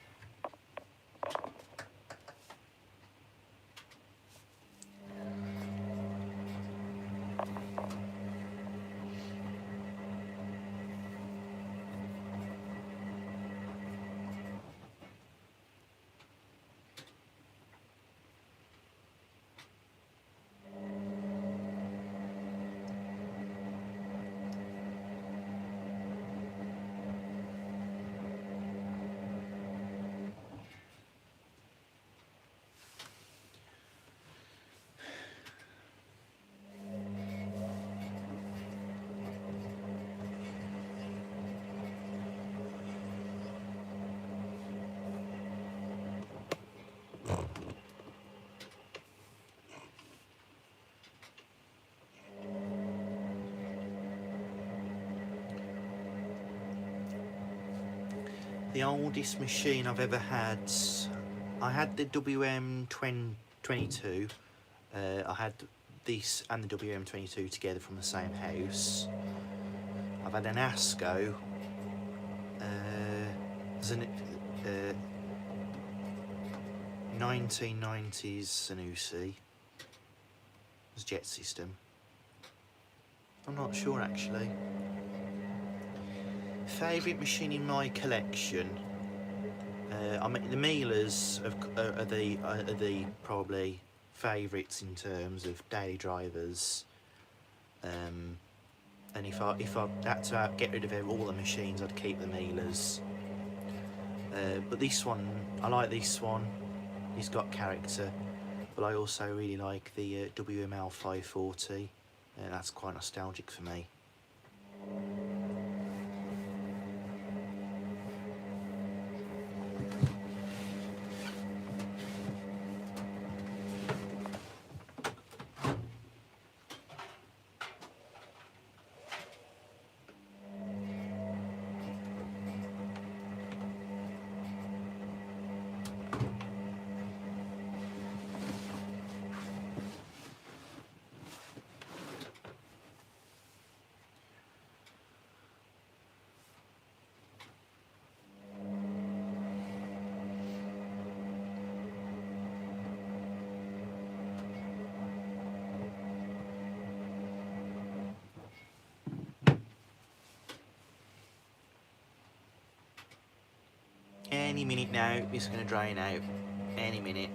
The oldest machine I've ever had, I had the WM22. I had this and the WM22 together from the same house. I've had an ASCO, there's an 1990s Sanusi, was jet system. I'm not sure actually. Favourite machine in my collection? I mean, the Miele's are the probably favourites in terms of daily drivers. And if I had to get rid of all the machines, I'd keep the Miele's. But this one, I like this one. He's got character. But I also really like the WML 540. That's quite nostalgic for me. Any minute now, it's going to drain out. Any minute.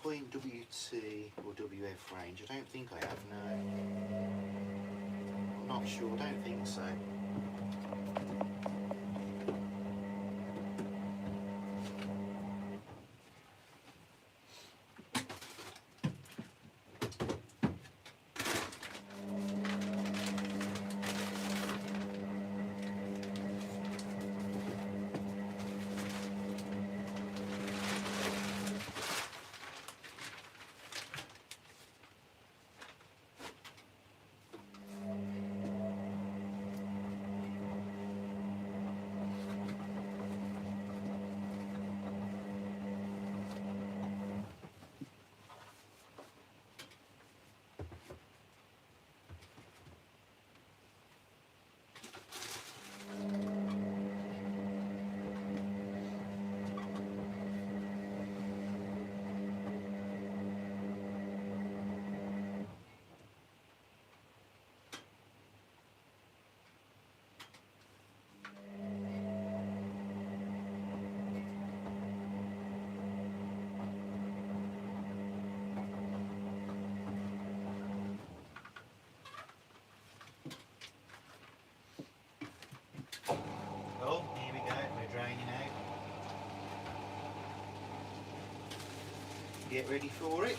point WT or WF range? I don't think I have, no. I'm not sure, I don't think so. Oh, here we go, we're draining out. Get ready for it.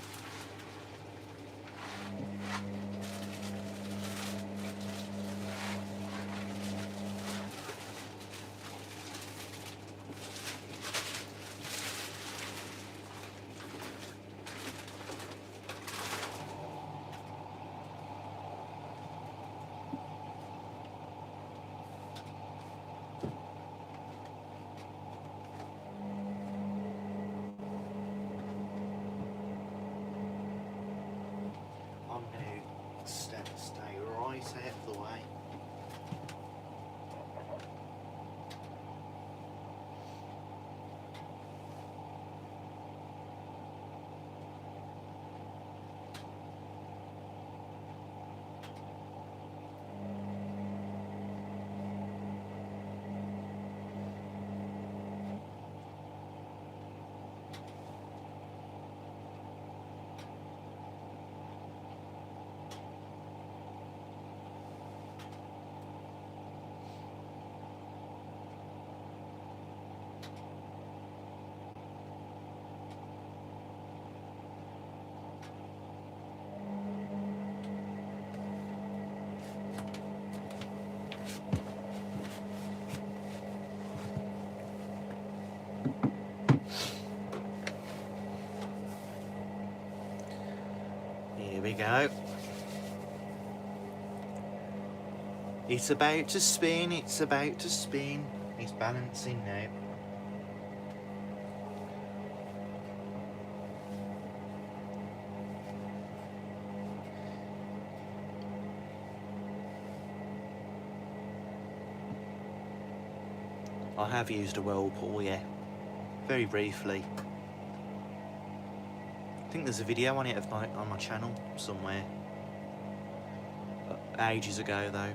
I'm going to stay right out of the way. Here we go. It's about to spin, it's about to spin. It's balancing now. I have used a whirlpool, yeah. Very briefly. I think there's a video on it on my channel somewhere. Ages ago though.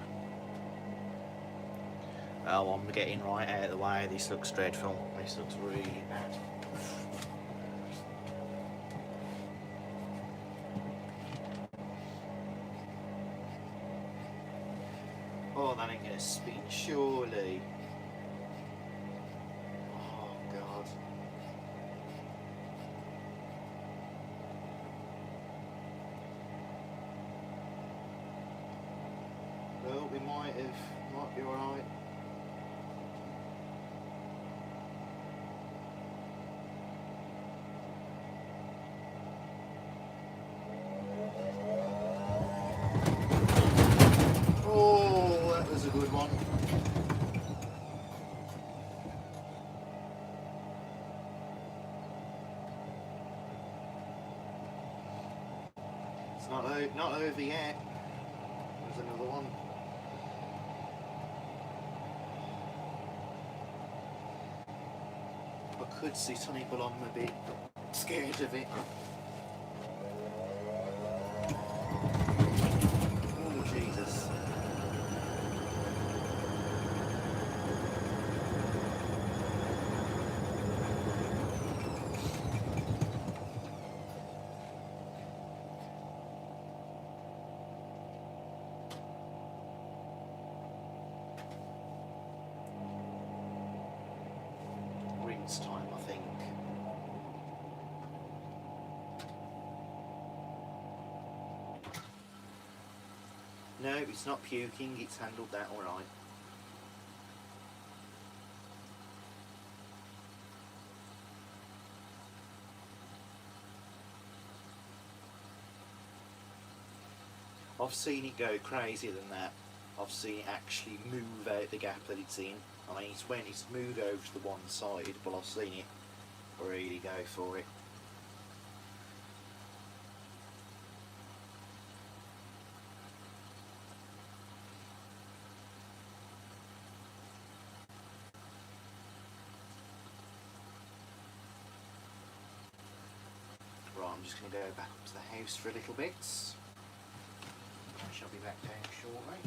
Oh, I'm getting right out of the way. This looks dreadful. This looks really bad. Oh, that ain't gonna spin, surely. Oh, God. Well, we might be alright. Oh, that was a good one. It's not over yet. There's another one. I could sit on it, but I'm a bit scared of it. Oh, Jesus. No, it's not puking, it's handled that alright. I've seen it go crazier than that. I've seen it actually move out the gap that it's in. I mean, it's moved over to the one side, but I've seen it really go for it. Right, I'm just going to go back up to the house for a little bit. I shall be back down shortly.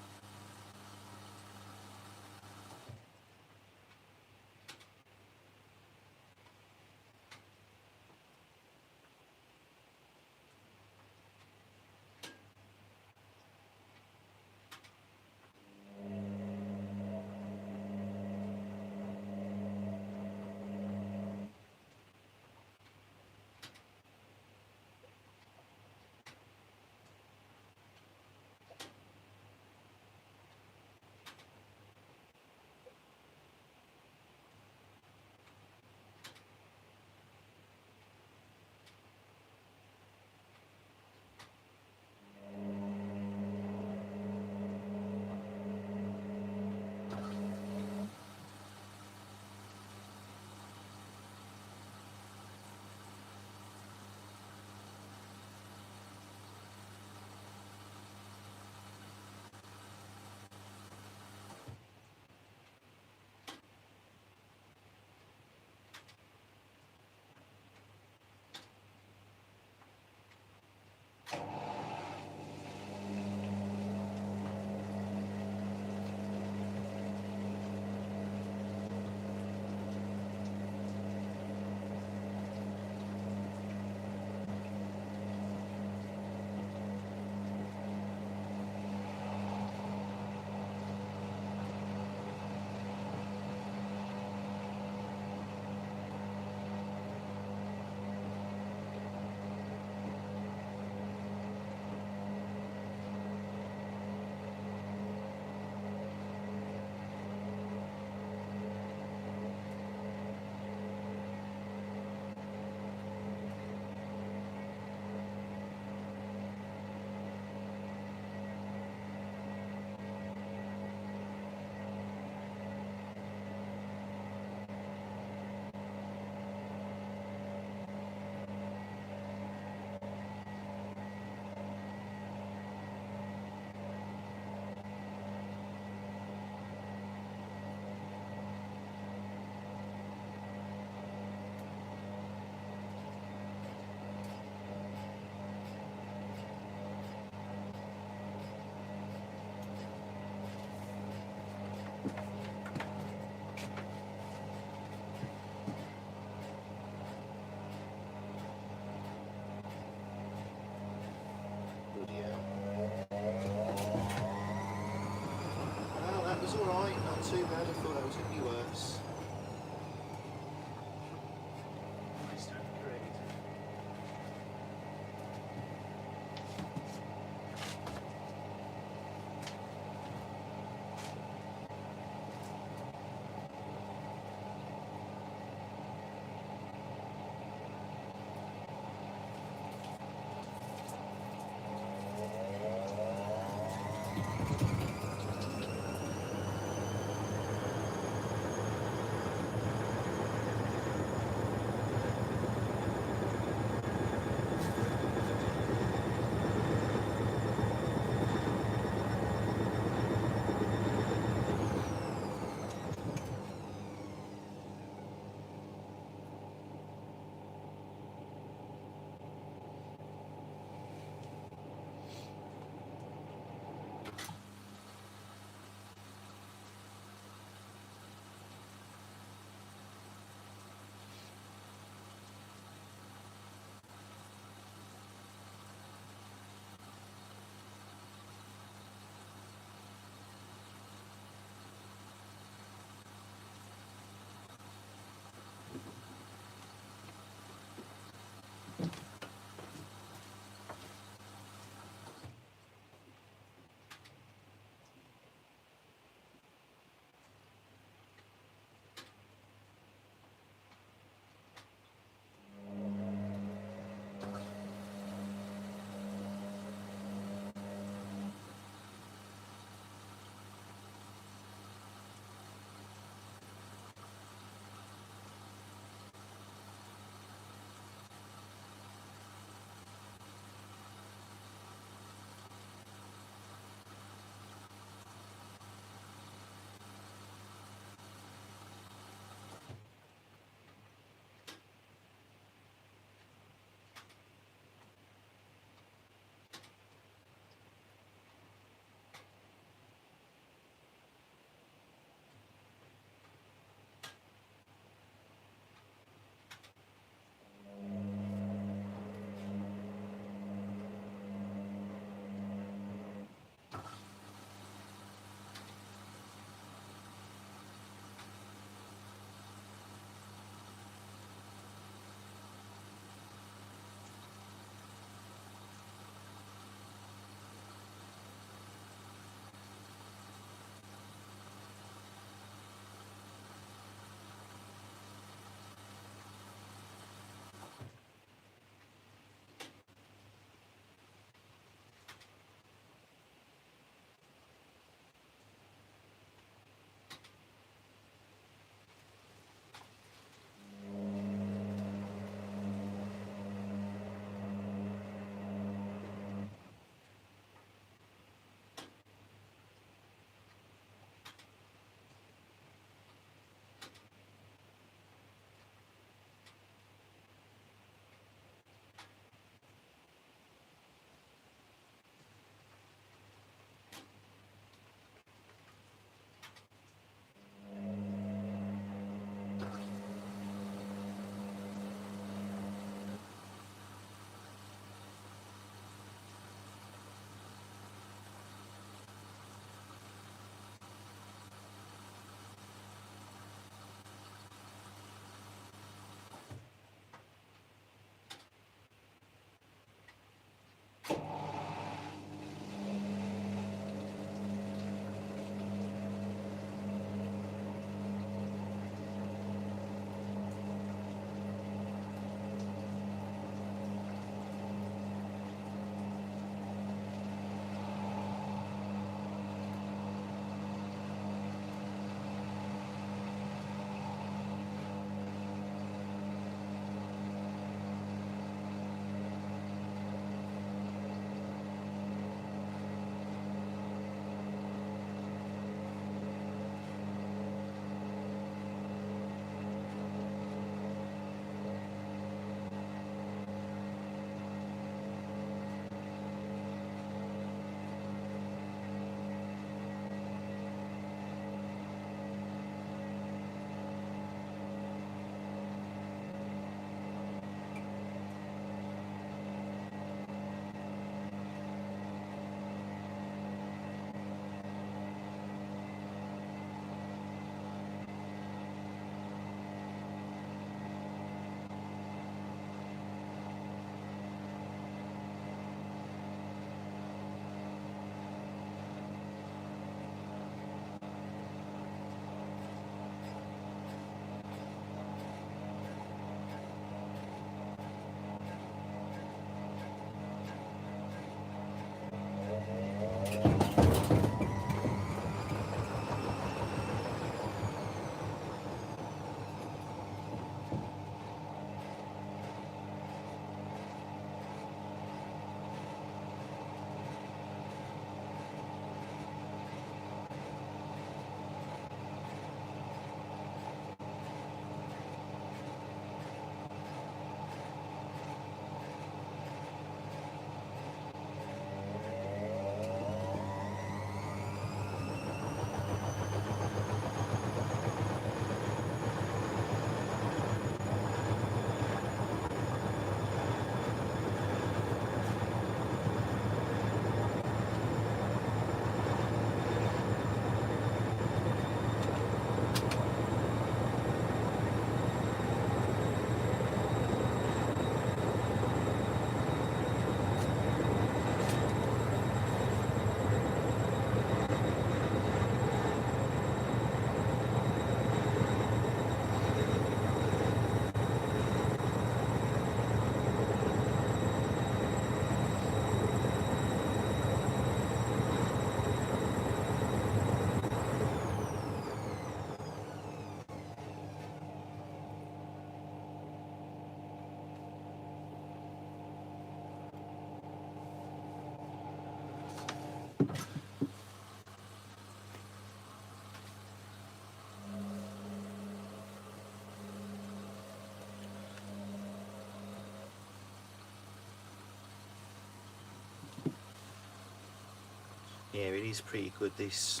Yeah, it is pretty good, this.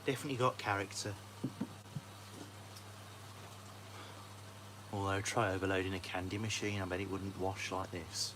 Definitely got character. Although, try overloading a candy machine, I bet it wouldn't wash like this.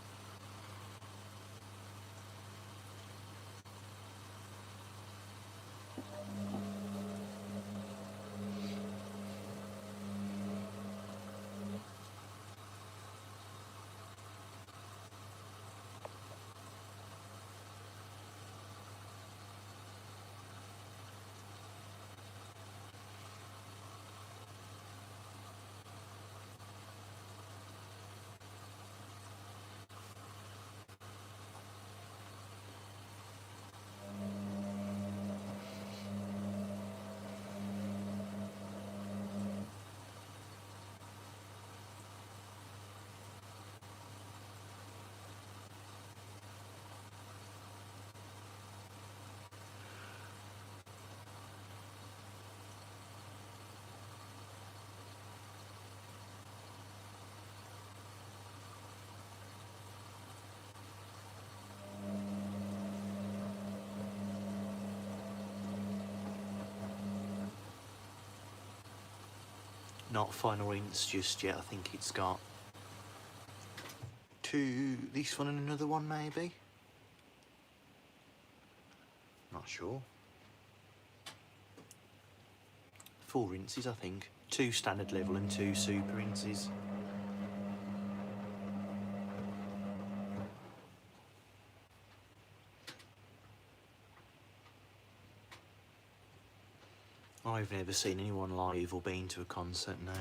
Not final rinse just yet, I think it's got this one and another one maybe? Not sure. 4 rinses I think. 2 standard level and 2 super rinses. I've never seen anyone live or been to a concert now.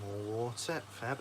More water, fab.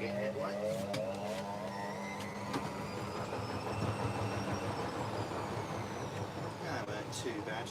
getting out of the way. That weren't too bad.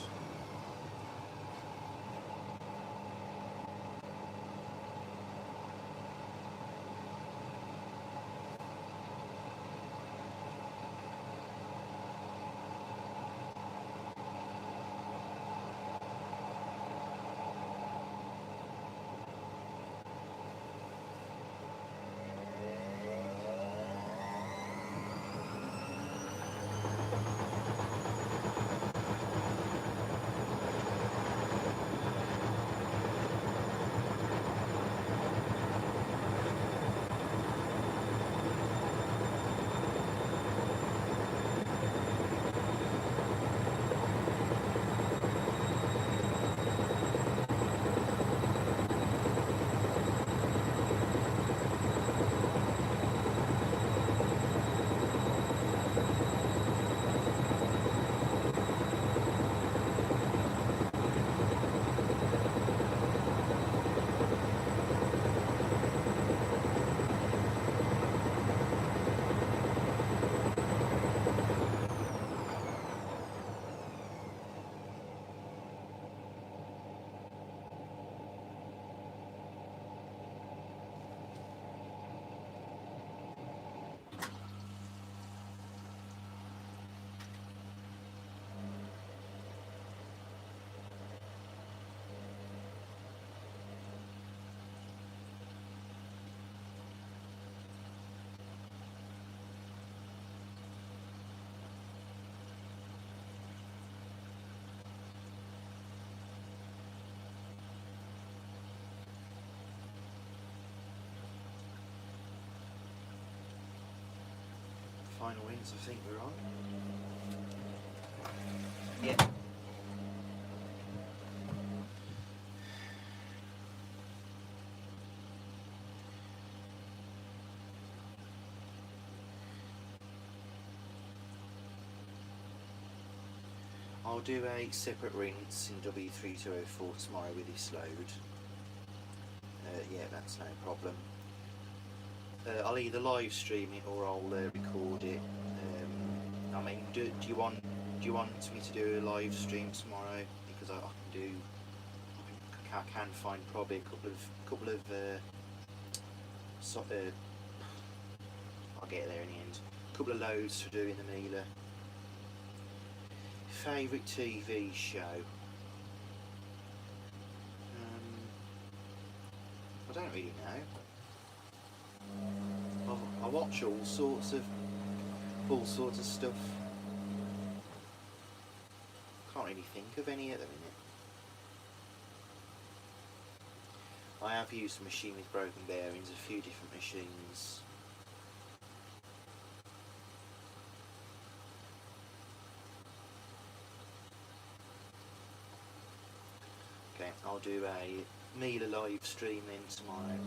Final winds, I think we're on. Yeah. I'll do a separate rinse in W204 tomorrow with this load. Yeah, that's no problem. I'll either live stream it or I'll record it. I mean, do you want me to do a live stream tomorrow? Because I can find probably a couple of I'll get there in the end. A couple of loads to do in the Mila. Favourite TV show? I don't really know. I watch all sorts of stuff. Can't really think of any at the minute. I have used a machine with broken bearings, a few different machines. Okay, I'll do a Mila live stream then tomorrow.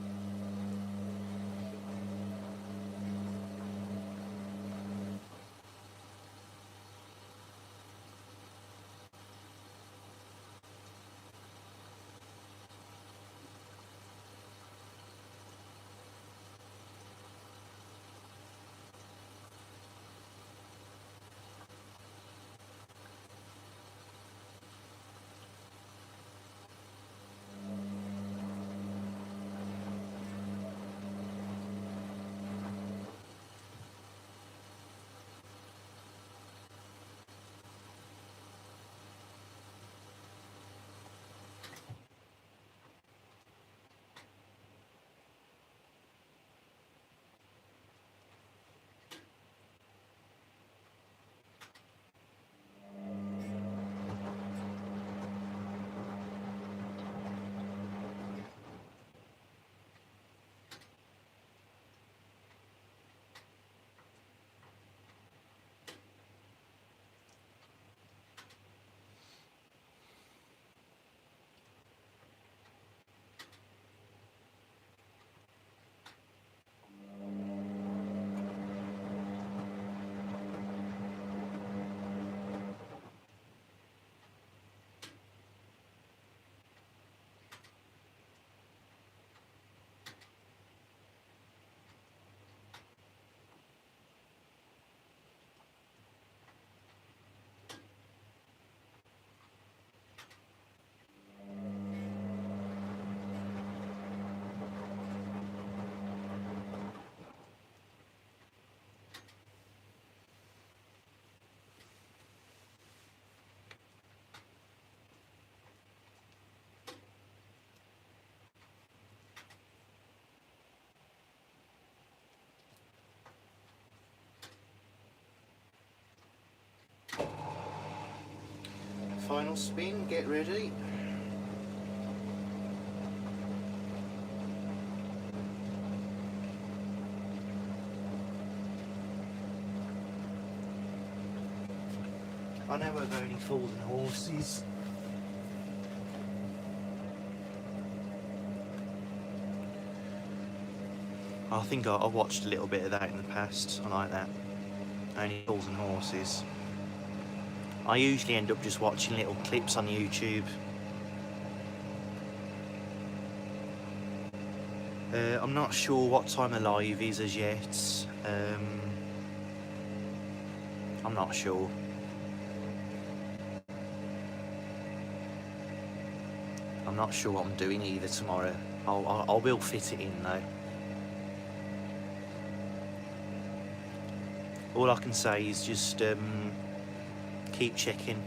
Final spin, get ready. I know I've only fallen horses. I think I watched a little bit of that in the past. I like that. Only Fools and Horses. I usually end up just watching little clips on YouTube. I'm not sure what time the live is as yet. I'm not sure. I'm not sure what I'm doing either tomorrow. I will fit it in though. All I can say is just keep checking.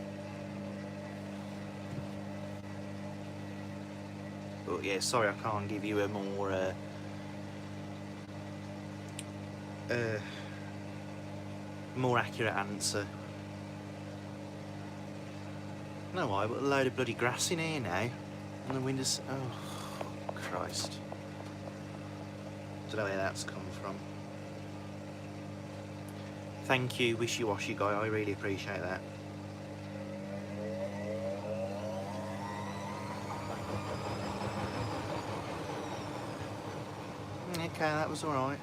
But yeah, sorry I can't give you a more accurate answer. No, I've got a load of bloody grass in here now. And the windows. Oh, Christ. Don't know where that's come from. Thank you, wishy-washy guy. I really appreciate that. Okay, that was alright.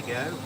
we go.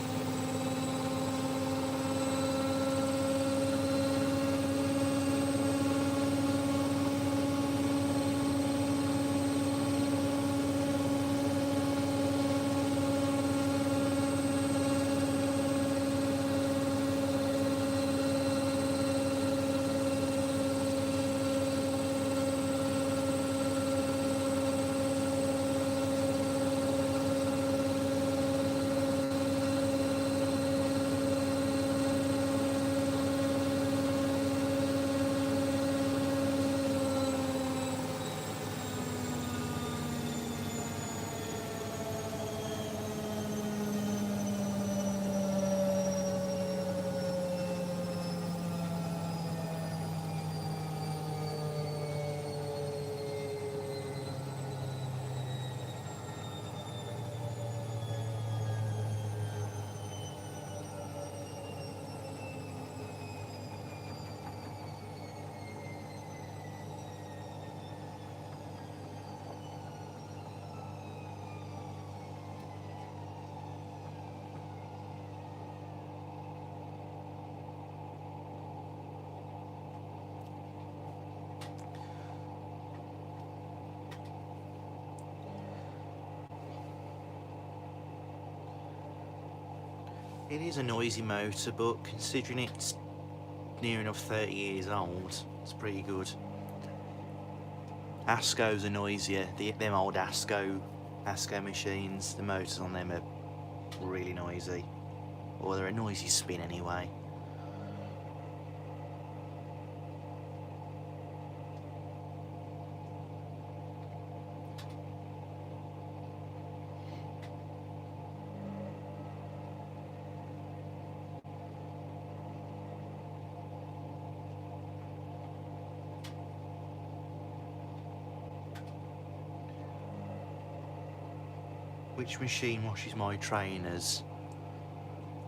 It is a noisy motor, but considering it's near enough 30 years old, it's pretty good. Ascos are noisier. Them old Asco machines, the motors on them are really noisy. Or they're a noisy spin anyway. Which machine washes my trainers?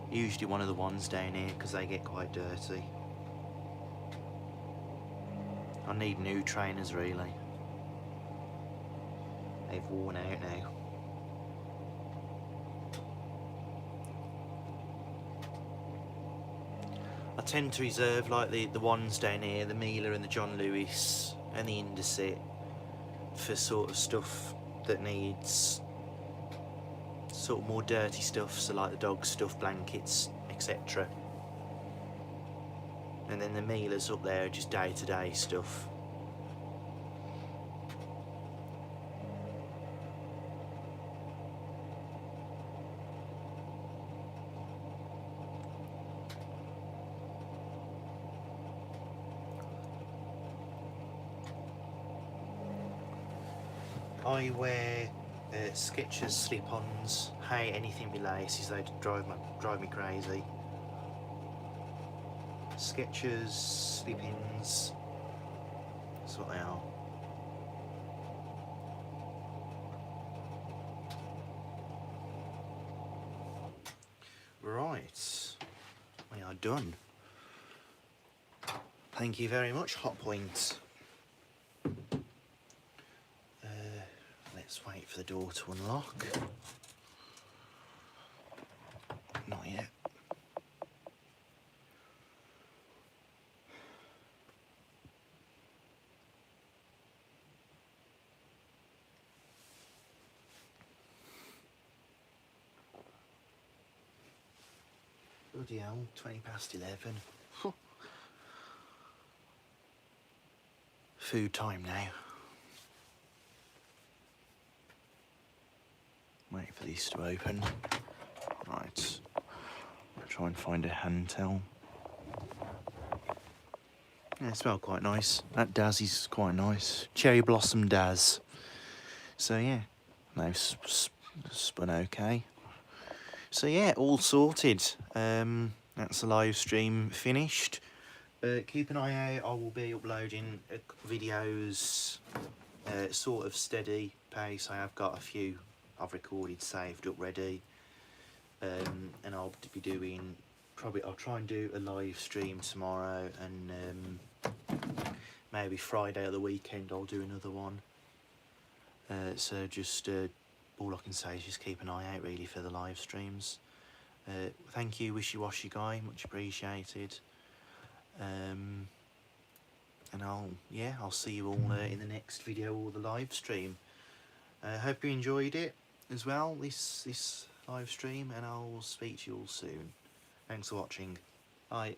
Usually one of the ones down here because they get quite dirty. I need new trainers really. They've worn out now. I tend to reserve like the ones down here, the Miele and the John Lewis and the Indesit, for sort of stuff that needs sort of more dirty stuff, so like the dog stuff, blankets, etc. And then the Miele's up there, just day-to-day stuff. I wear Skechers slip-ons. Hate anything with laces, they drive me crazy. Skechers slip-ins, that's what they are. Right, we are done. Thank you very much, Hotpoint. Let's wait for the door to unlock. Not yet. Bloody hell, 20 past 11. Food time now. Wait for these to open. Right. I'll try and find a hand towel. Yeah, it smells quite nice. That Daz is quite nice. Cherry Blossom Daz. So yeah, no, spun okay. So yeah, all sorted. That's the live stream finished. Keep an eye out, I will be uploading videos sort of steady pace. I have got a few I've recorded, saved up ready, and I'll be doing, I'll try and do a live stream tomorrow, and maybe Friday or the weekend I'll do another one. So just all I can say is just keep an eye out really for the live streams. Thank you, Wishy Washy Guy, much appreciated. And I'll see you all in the next video or the live stream. Hope you enjoyed it as well, this live stream, and I'll speak to you all soon. Thanks for watching. Bye.